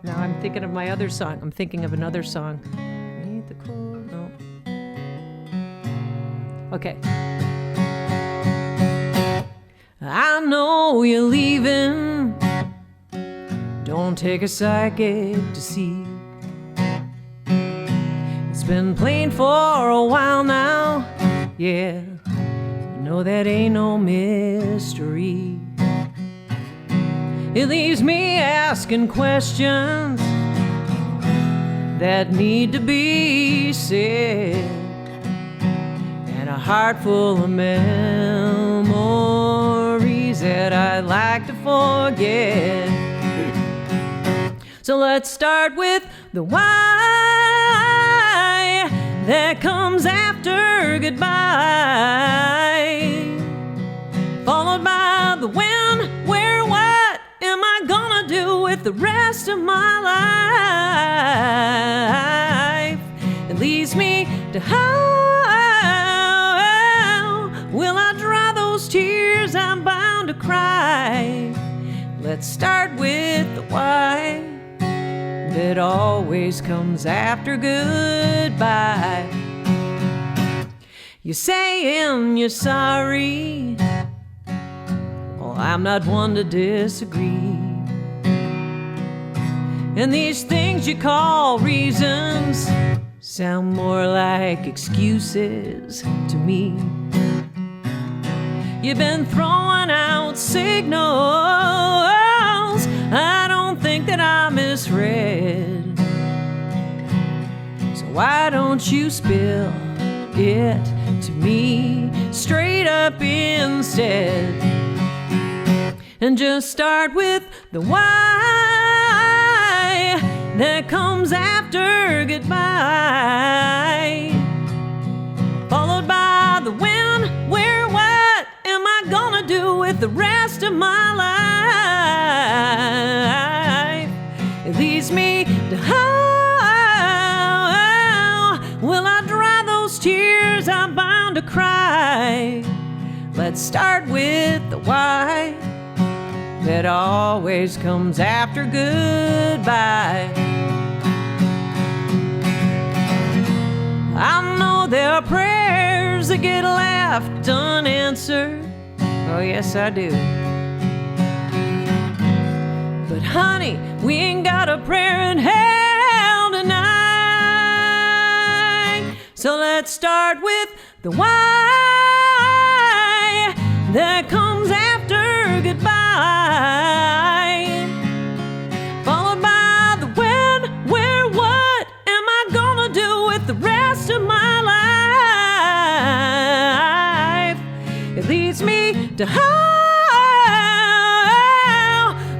Now I'm thinking of my other song. I'm thinking of another song. Ain't the cold? No. Okay. I know you're leaving. Don't take a psychic to see. It's been playing for a while now. Yeah, I know that ain't no mystery. It leaves me asking questions that need to be said, and a heart full of memories that I'd like to forget. So let's start with the why that comes after goodbye, followed by the when, where, what am I gonna do with the rest of my life? It leads me to how will I dry those tears I'm bound to cry? Let's start with the why that always comes after goodbye. You're saying you're sorry. Well, I'm not one to disagree. And these things you call reasons sound more like excuses to me. You've been throwing out signals I don't think that I misread. So why don't you spill it to me straight up instead, and just start with the why that comes after goodbye, followed by the when, where, what am I gonna do with the rest of my life? It leads me to how will I dry those tears I'm bound to cry? Let's start with the why that always comes after goodbye. I know there are prayers that get left unanswered. Oh, yes, I do. But honey, we ain't got a prayer in hell tonight. So let's start with the why that comes after goodbye, followed by the when, where, what am I gonna do with the rest of my life? It leads me to how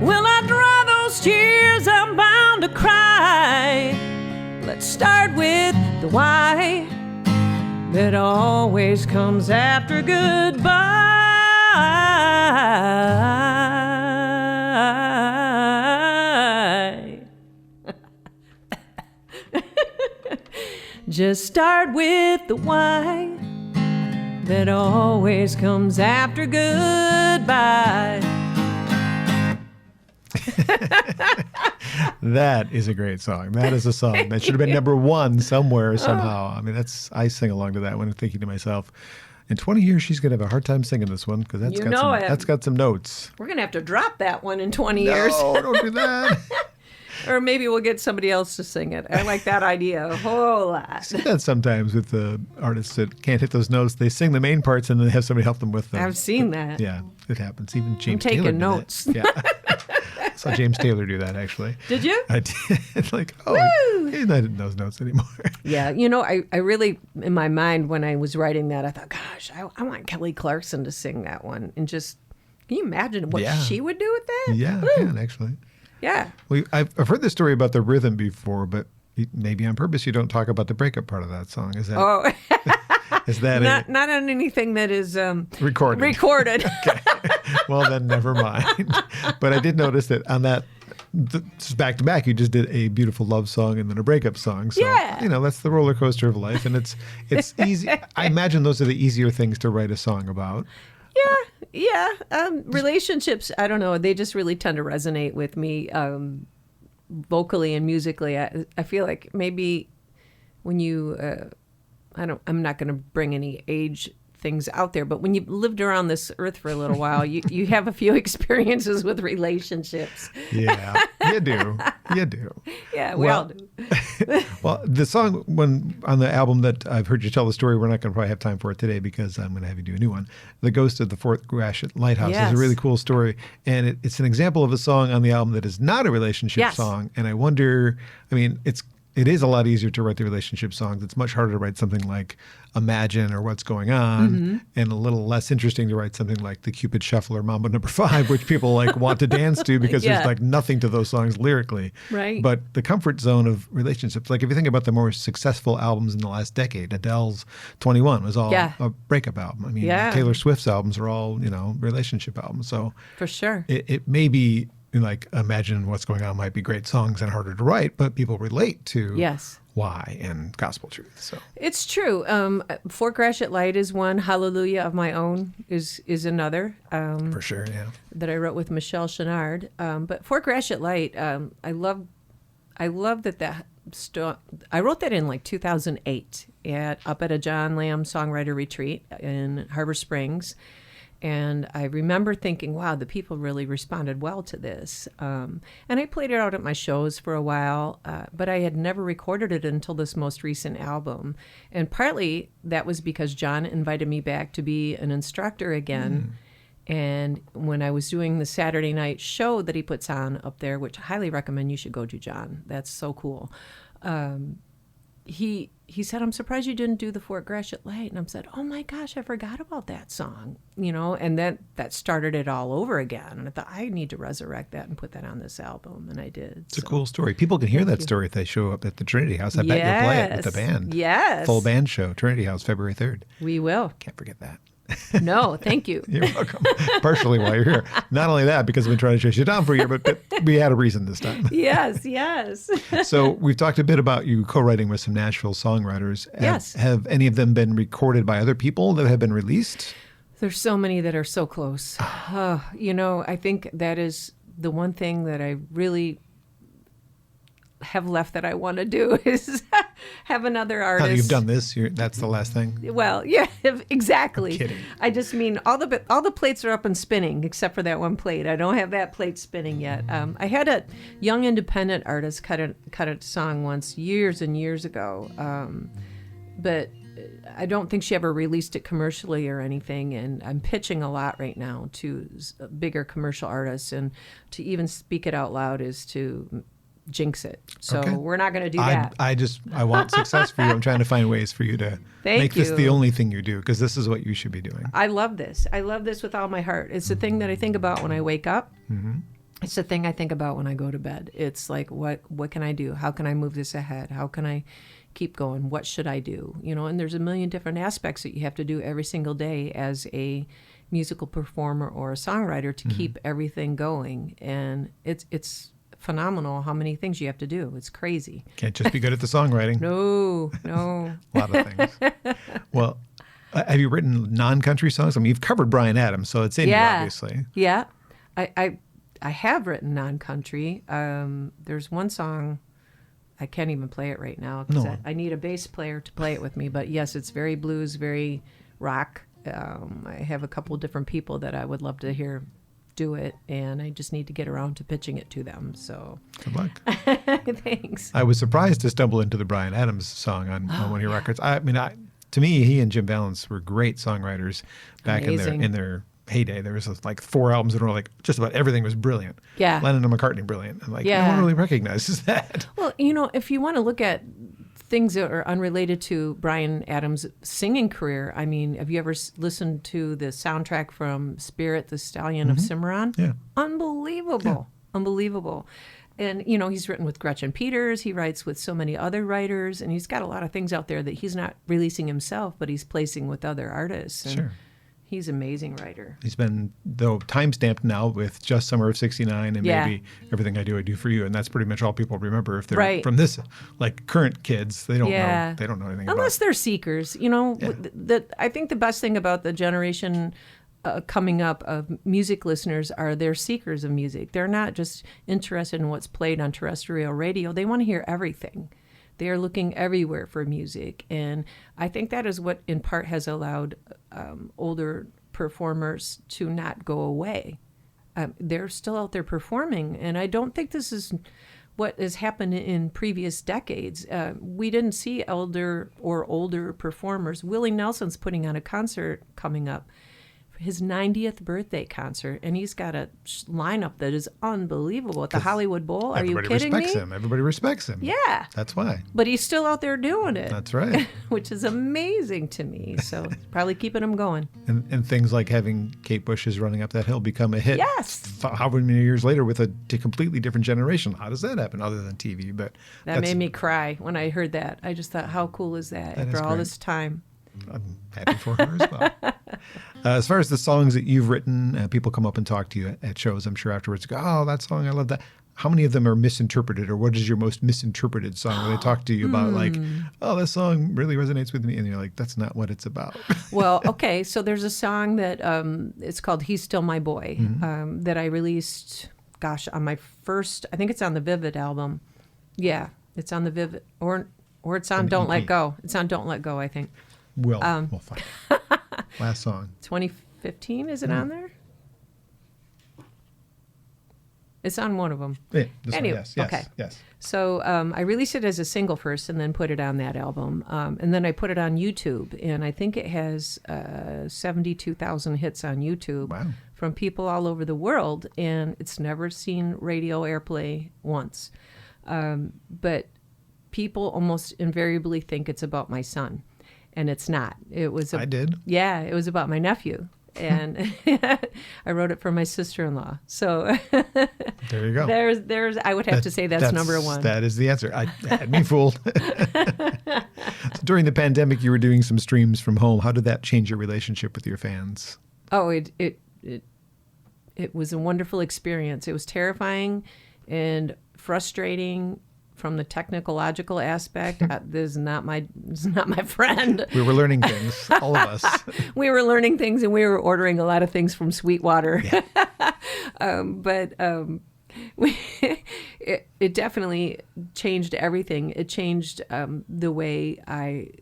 will I dry those tears I'm bound to cry? Let's start with the why that always comes after goodbye. Just start with the why that always comes after goodbye. That is a great song. That is a song that should have been number one somewhere, somehow. I mean, I sing along to that when I'm thinking to myself, in 20 years, she's going to have a hard time singing this one because that's got some notes. We're going to have to drop that one in 20 years. No, don't do that. Or maybe we'll get somebody else to sing it. I like that idea a whole lot. I see that sometimes with the artists that can't hit those notes. They sing the main parts and then they have somebody help them with them. I've seen that. Yeah, it happens. Even James I'm taking Taylor did notes. that. Yeah. I saw James Taylor do that, actually. Did you? I did. Like, he's not hitting those notes anymore. Yeah, you know, I really, in my mind, when I was writing that, I thought, gosh, I want Kelly Clarkson to sing that one. And just, can you imagine what she would do with that? Yeah, I can, actually. Yeah. Well, I've heard this story about the rhythm before, but maybe on purpose you don't talk about the breakup part of that song. Is that? Oh. Is that not on anything that is recorded? Recorded. Okay. Well, then never mind. But I did notice that on that just back to back, you just did a beautiful love song and then a breakup song. So, that's the roller coaster of life. And it's easy. I imagine those are the easier things to write a song about. Yeah. Relationships, I don't know. They just really tend to resonate with me vocally and musically. I feel like maybe when you, I'm not going to bring any age things out there, but when you've lived around this earth for a little while, you have a few experiences with relationships. Yeah, you do. Yeah, we all do. Well, the song on the album that I've heard you tell the story, we're not going to probably have time for it today because I'm going to have you do a new one. The Ghost of the Fort Gratiot Lighthouse is a really cool story, and it's an example of a song on the album that is not a relationship song. And I wonder, it is a lot easier to write the relationship songs. It's much harder to write something like Imagine or What's Going On, and a little less interesting to write something like the Cupid Shuffle or Mambo No. 5, which people want to dance to because there's nothing to those songs lyrically. Right. But the comfort zone of relationships, like if you think about the more successful albums in the last decade, Adele's 21 was all a breakup album. Taylor Swift's albums are all, relationship albums. So for sure, it may be like Imagine What's Going On might be great songs and harder to write, but people relate to why and gospel truth. So it's true. Fort Gratiot Light is one. Hallelujah of My Own is another. For sure, yeah. That I wrote with Michelle Chenard. But Fort Gratiot Light, I love that. I wrote that in like 2008 up at a John Lamb songwriter retreat in Harbor Springs. And I remember thinking, wow, the people really responded well to this. And I played it out at my shows for a while, but I had never recorded it until this most recent album. And partly that was because John invited me back to be an instructor again. And when I was doing the Saturday night show that he puts on up there, which I highly recommend you should go to, John. That's so cool. He said, I'm surprised you didn't do the Fort Gratiot Light. And I said, oh my gosh, I forgot about that song, and that started it all over again. And I thought, I need to resurrect that and put that on this album. And I did. It's a cool story. People can hear that story if they show up at the Trinity House. I bet you'll play it with the band. Yes. Full band show, Trinity House, February 3rd. We will. Can't forget that. No, thank you. You're welcome. Partially while you're here. Not only that, because I've been trying to chase you down for a year, but we had a reason this time. Yes. So we've talked a bit about you co-writing with some Nashville songwriters. Yes. Have any of them been recorded by other people that have been released? There's so many that are so close. I think that is the one thing that I really have left that I want to do is have another artist. You've done this. That's the last thing. Well, yeah, exactly. I'm kidding. I just mean all the plates are up and spinning except for that one plate. I don't have that plate spinning yet. I had a young independent artist cut a song once years and years ago, but I don't think she ever released it commercially or anything. And I'm pitching a lot right now to bigger commercial artists, and to even speak it out loud is to jinx it. So we're not going to do that. I want success for you. I'm trying to find ways for you to make this the only thing you do, because this is what you should be doing. I love this. I love this with all my heart. It's the thing that I think about when I wake up. It's the thing I think about when I go to bed. It's like, what can I do? How can I move this ahead? How can I keep going? What should I do? And there's a million different aspects that you have to do every single day as a musical performer or a songwriter to keep everything going. And it's phenomenal how many things you have to do. It's crazy. Can't just be good at the songwriting. No. A lot of things. Well, have you written non-country songs? You've covered Bryan Adams, so it's in you, obviously. Yeah. I have written non-country. There's one song, I can't even play it right now because I need a bass player to play it with me. But yes, it's very blues, very rock. I have a couple different people that I would love to hear do it, and I just need to get around to pitching it to them. So good luck. Thanks. I was surprised to stumble into the Bryan Adams song on one of your records. To me, he and Jim Valance were great songwriters back in their heyday. There was like 4 albums that were like just about everything was brilliant. Yeah. Lennon and McCartney, brilliant. And no one really recognizes that. Well, if you want to look at things that are unrelated to Bryan Adams' singing career, have you ever listened to the soundtrack from Spirit, the Stallion of Cimarron? Yeah. Unbelievable. And, he's written with Gretchen Peters. He writes with so many other writers, and he's got a lot of things out there that he's not releasing himself, but he's placing with other artists. And sure. He's an amazing writer. He's been, though, time-stamped now with Just Summer of '69 and Yeah. maybe Everything I Do for You. And that's pretty much all people remember if they're Right. from this, like current kids. They don't Yeah. know. They don't know anything Unless about they're seekers. I think the best thing about the generation coming up of music listeners are they're seekers of music. They're not just interested in what's played on terrestrial radio. They want to hear everything. They are looking everywhere for music. And I think that is what in part has allowed older performers to not go away. They're still out there performing. And I don't think this is what has happened in previous decades. We didn't see elder or older performers. Willie Nelson's putting on a concert coming up, his 90th birthday concert, and he's got a lineup that is unbelievable at the Hollywood Bowl. Are you kidding me? Everybody respects him. Yeah. That's why. But he's still out there doing it. That's right. Which is amazing to me. So probably keeping him going. And things like having Kate Bush's Running Up That Hill become a hit. Yes. However many years later with a completely different generation. How does that happen other than TV? But that made me cry when I heard that. I just thought, how cool is that after all this time? I'm happy for her as well. As far as the songs that you've written, people come up and talk to you at shows, I'm sure afterwards, go, oh, that song, I love that. How many of them are misinterpreted, or what is your most misinterpreted song when they talk to you about like, oh, this song really resonates with me, and you're like, that's not what it's about. Well, okay, so there's a song that it's called He's Still My Boy that I released, on my first, I think it's on the Vivid album. Yeah, it's on the Vivid, or it's on Don't Let Go. It's on Don't Let Go, I think. We'll find Last song. 2015, is it on there? It's on one of them. Yeah, this Anyway, one, yes, okay. yes. So I released it as a single first and then put it on that album. And then I put it on YouTube. And I think it has 72,000 hits on YouTube from people all over the world. And it's never seen radio airplay once. But people almost invariably think it's about my son. And it's not. It was. I did. Yeah, it was about my nephew. And I wrote it for my sister-in-law. So there you go. There's. I would have to say that's number one. That is the answer. I had me fooled. So during the pandemic, you were doing some streams from home. How did that change your relationship with your fans? Oh, it was a wonderful experience. It was terrifying and frustrating from the technological aspect. This is not my friend. We were learning things, all of us. We were learning things, and we were ordering a lot of things from Sweetwater. Yeah. It definitely changed everything. It changed the way I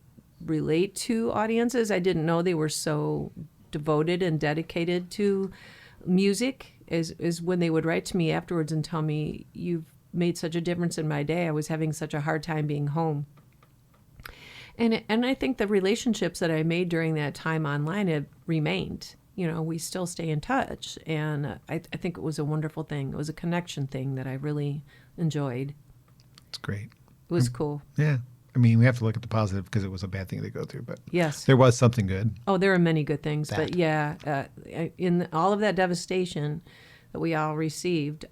relate to audiences. I didn't know they were so devoted and dedicated to music. Is when they would write to me afterwards and tell me, you've made such a difference in my day. I was having such a hard time being home. And I think the relationships that I made during that time online have remained. You know, we still stay in touch. And I think it was a wonderful thing. It was a connection thing that I really enjoyed. It's great. It was cool. Yeah. I mean, we have to look at the positive because it was a bad thing to go through, but yes, there was something good. Oh, there are many good things. But yeah, in all of that devastation that we all received,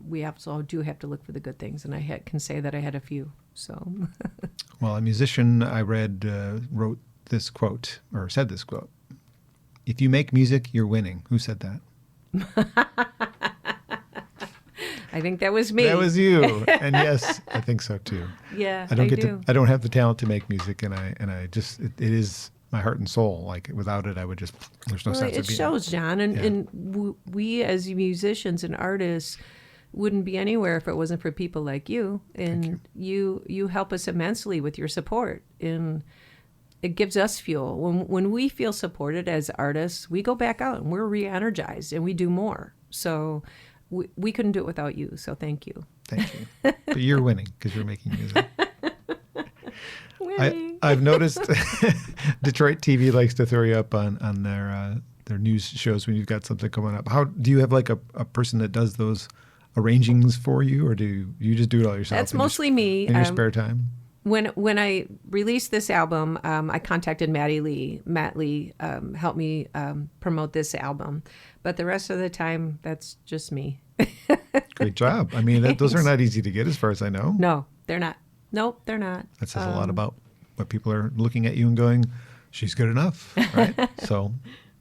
we also do have to look for the good things, and I can say that I had a few. So, well, a musician I read wrote this quote, or said this quote: "If you make music, you're winning." Who said that? I think that was me. That was you, and yes, I think so too. Yeah, I don't have the talent to make music, and I just it is my heart and soul. Like without it, there's no sense of being. It shows, John, and we as musicians and artists wouldn't be anywhere if it wasn't for people like you. And you help us immensely with your support, and it gives us fuel. When we feel supported as artists, we go back out and we're re-energized and we do more. So we couldn't do it without you. So thank you. Thank you. But you're winning because you're making music. I've noticed Detroit TV likes to throw you up on their news shows when you've got something coming up. How do you have like a person that does those arrangings for you, or do you just do it all yourself? That's mostly me. In your spare time? When I released this album, I contacted Matty Lee. Matt Lee helped me promote this album. But the rest of the time, that's just me. Great job. I mean, those are not easy to get as far as I know. No, they're not. Nope, they're not. That says a lot about what people are looking at you and going, She's good enough, right? So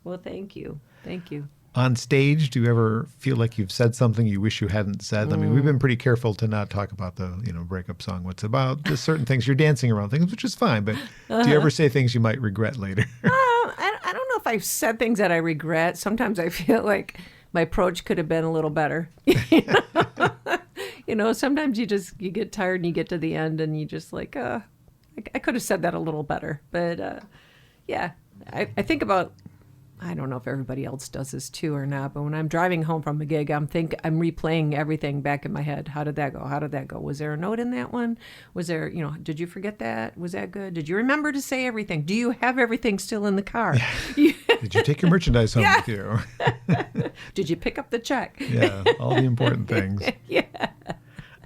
Well, thank you. Thank you. on stage, do you ever feel like you've said something you wish you hadn't said? I mean, we've been pretty careful to not talk about the, breakup song, what's about, just certain things. You're dancing around things, which is fine. But do you ever say things you might regret later? I don't know if I've said things that I regret. Sometimes I feel like my approach could have been a little better. Sometimes you get tired and you get to the end and you just like, I could have said that a little better. But yeah, I think about, I don't know if everybody else does this too or not, but when I'm driving home from a gig, I'm replaying everything back in my head. How did that go? How did that go? Was there a note in that one? Was there, did you forget that? Was that good? Did you remember to say everything? Do you have everything still in the car? Did you take your merchandise home with you? Did you pick up the check? Yeah, all the important things. Yeah.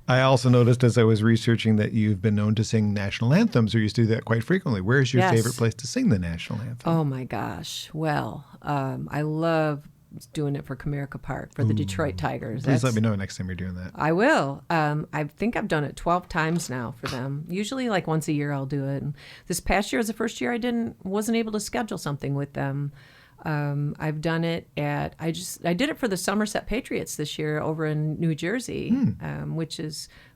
I also noticed as I was researching that you've been known to sing national anthems, or used to do that quite frequently. Where's your favorite place to sing the national anthem? Oh, my gosh. Well, I love doing it for Comerica Park, for the Detroit Tigers. Please let me know next time you're doing that. I will. I think I've done it 12 times now for them. Usually like once a year I'll do it. And this past year was the first year I wasn't able to schedule something with them. I've done it I did it for the Somerset Patriots this year over in New Jersey, which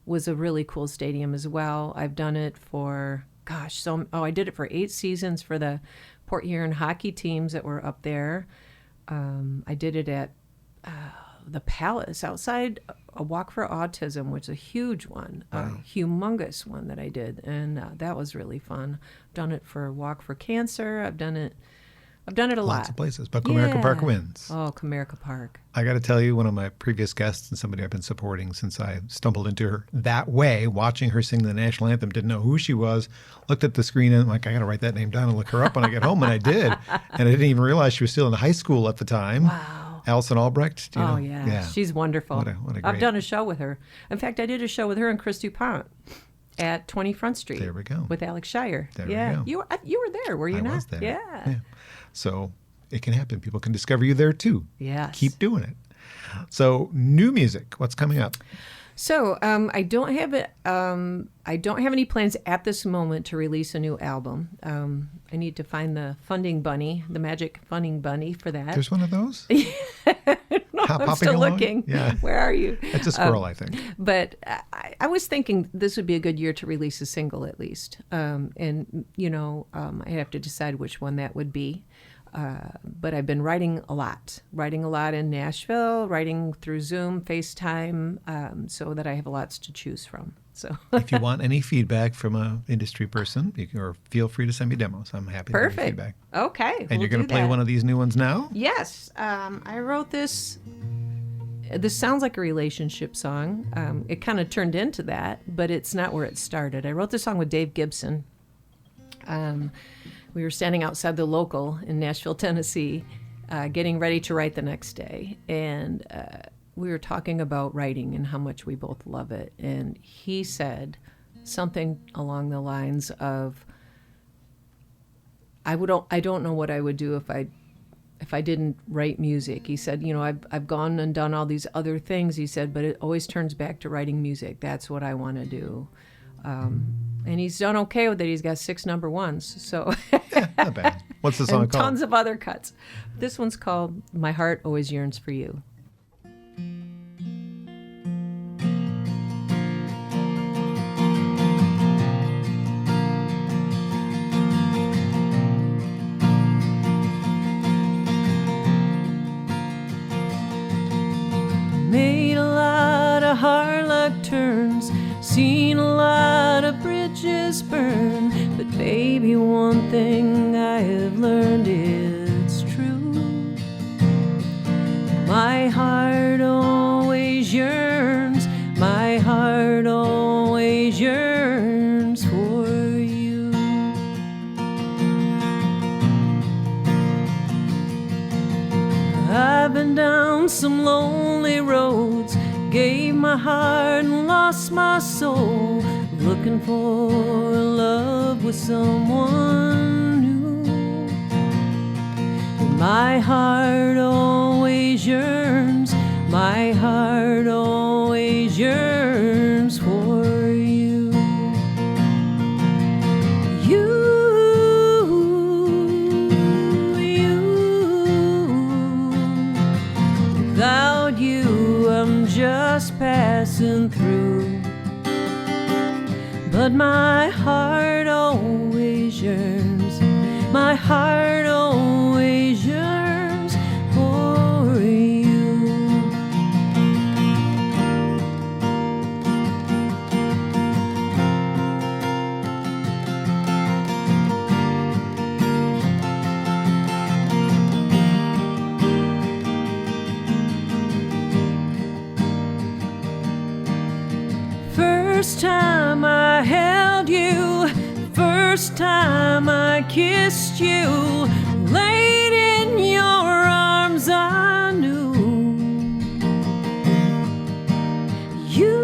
was a really cool stadium as well. I've done it for, I did it for 8 seasons for the Port Huron hockey teams that were up there. I did it at the Palace outside a Walk for Autism, which is a huge one, a humongous one that I did, and that was really fun. I've done it for Walk for Cancer. I've done it a lot. Lots of places, but Comerica Park wins. Oh, Comerica Park. I got to tell you, one of my previous guests and somebody I've been supporting since I stumbled into her that way, watching her sing the national anthem, didn't know who she was, looked at the screen and I'm like, I got to write that name down and look her up when I get home. And I did. And I didn't even realize she was still in high school at the time. Wow. Alison Albrecht. Do you know? Yeah. She's wonderful. What a great... I've done a show with her. In fact, I did a show with her and Chris DuPont at 20 Front Street. There we go. With Alex Shire. There we go. You were there, were you not? I was there. Yeah. So it can happen. People can discover you there too. Yes. Keep doing it. So new music, what's coming up? So I don't have it. I don't have any plans at this moment to release a new album. I need to find the funding bunny, the magic funding bunny for that. There's one of those? I'm still along? looking. Yeah. Where are you? It's a squirrel, I think. But I was thinking this would be a good year to release a single at least. I have to decide which one that would be. But I've been writing a lot in Nashville, writing through Zoom, FaceTime, so that I have lots to choose from. So if you want any feedback from an industry person, or feel free to send me demos. I'm happy to give you feedback. Okay. And you're going to play one of these new ones now? Yes. I wrote this. This sounds like a relationship song. It kind of turned into that, but it's not where it started. I wrote this song with Dave Gibson. We were standing outside the local in Nashville, Tennessee, getting ready to write the next day. And we were talking about writing and how much we both love it. And he said something along the lines of, I don't know what I would do if I didn't write music. He said, I've gone and done all these other things, he said, but it always turns back to writing music. That's what I want to do. And he's done okay with it. He's got 6 number ones. So not bad. What's the song and called? Tons of other cuts. This one's called My Heart Always Yearns for You. Made a lot of hard luck turns, seen a lot of bridges burn, but baby, one thing I have learned, it's true. My heart always yearns, my heart always yearns for you. I've been down some lonely roads, gave my heart and lost my soul, looking for love with someone new. And my heart always yearns, my heart always yearns for you. You but my heart always yearns. My heart always yearns for you. First time I held you, first time I kissed you, laid in your arms I knew you.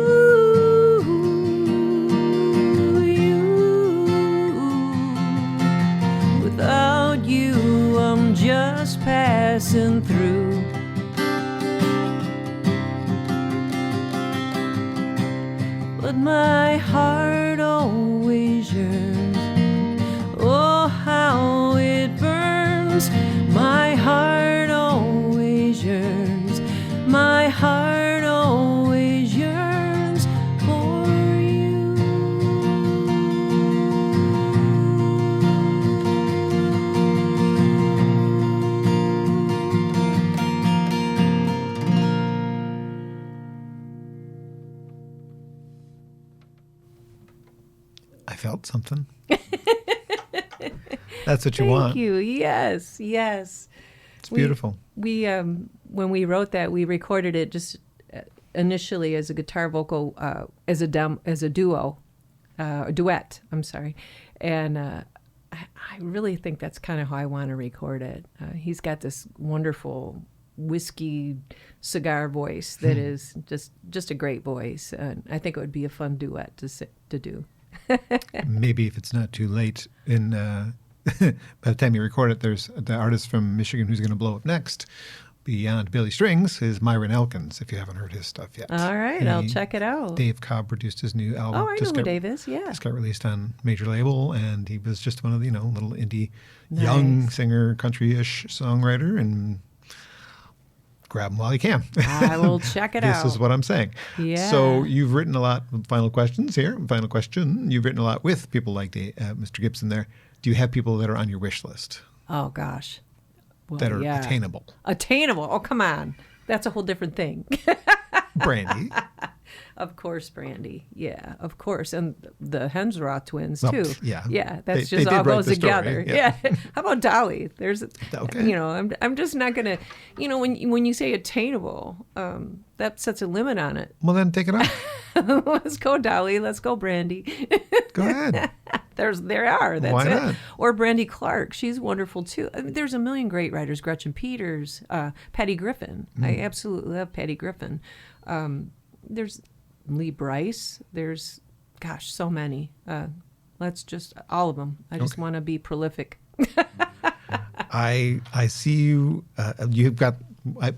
Without you I'm just passing through. But my heart always yearns. Oh, how it burns. My heart always yearns. My heart always yearns for you. I felt something. That's what you want. Thank you. Yes, yes. It's beautiful. We when we wrote that, we recorded it just initially as a guitar vocal, as a duo, a duet. I'm sorry, and I really think that's kind of how I want to record it. He's got this wonderful whiskey cigar voice that is just a great voice, and I think it would be a fun duet to do. Maybe if it's not too late in by the time you record it, there's the artist from Michigan who's going to blow up next beyond Billy Strings is Myron Elkins, if you haven't heard his stuff yet. All right, I'll check it out. Dave Cobb produced his new album. Oh, I know who Dave is, yeah. Just got released on major label, and he was just one of the, little indie young singer, country-ish songwriter, and grab him while you can. I will check it out. This is what I'm saying. Yeah. So you've written a lot, final questions here, final question. You've written a lot with people like Mr. Gibson there. Do you have people that are on your wish list? Oh, gosh. Well, that are attainable? Attainable? Oh, come on. That's a whole different thing. Brandy. Of course, Brandy. Yeah, of course. And the Hensraw twins, too. Yeah. Yeah, that's they just all goes together. Story, yeah. How about Dolly? There's, okay. I'm just not going to, when you say attainable, that sets a limit on it. Well, then take it off. Let's go, Dolly. Let's go, Brandy. Go ahead. There are. That's Why it. not? Or Brandy Clark. She's wonderful, too. I mean, there's a million great writers. Gretchen Peters, Patty Griffin. I absolutely love Patty Griffin. There's Lee Bryce. There's, so many. Let's just, all of them. I just want to be prolific. I see you. You've got,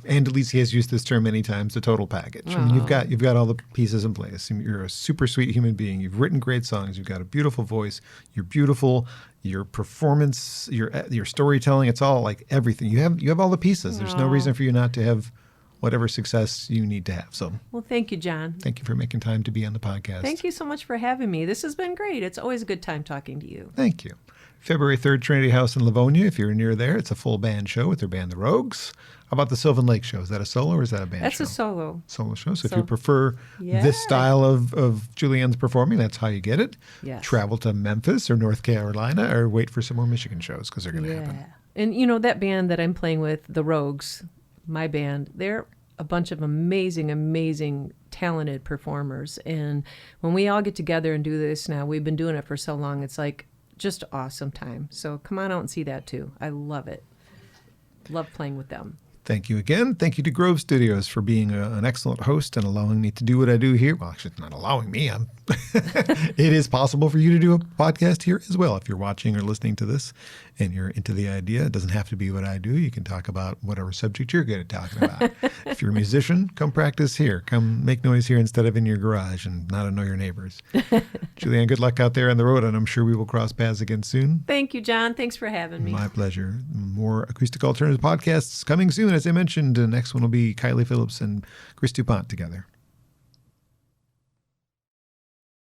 and Delisi has used this term many times, the total package. I mean, you've got all the pieces in place. You're a super sweet human being. You've written great songs. You've got a beautiful voice. You're beautiful. Your performance, your storytelling, it's all like everything. You have all the pieces. There's no reason for you not to have whatever success you need to have. So, well, thank you, John. Thank you for making time to be on the podcast. Thank you so much for having me. This has been great. It's always a good time talking to you. Thank you. February 3rd, Trinity House in Livonia. If you're near there, it's a full band show with their band, The Rogues. How about the Sylvan Lake show? Is that a solo or is that a band show? That's a solo. Solo show. So if you prefer this style of Julianne's performing, that's how you get it. Yes. Travel to Memphis or North Carolina or wait for some more Michigan shows because they're going to happen. And that band that I'm playing with, The Rogues, my band, they're a bunch of amazing, talented performers. And when we all get together and do this now, we've been doing it for so long, it's like just awesome time. So come on out and see that too. I love it. Love playing with them. Thank you again. Thank you to Grove Studios for being an excellent host and allowing me to do what I do here. Well, actually, it's not allowing me. It is possible for you to do a podcast here as well. If you're watching or listening to this and you're into the idea, it doesn't have to be what I do. You can talk about whatever subject you're good at talking about. If you're a musician, come practice here. Come make noise here instead of in your garage and not annoy your neighbors. Julianne, good luck out there on the road, and I'm sure we will cross paths again soon. Thank you, John. Thanks for having me. My pleasure. More Acoustic Alternative podcasts coming soon. As I mentioned, the next one will be Kylie Phillips and Chris DuPont together.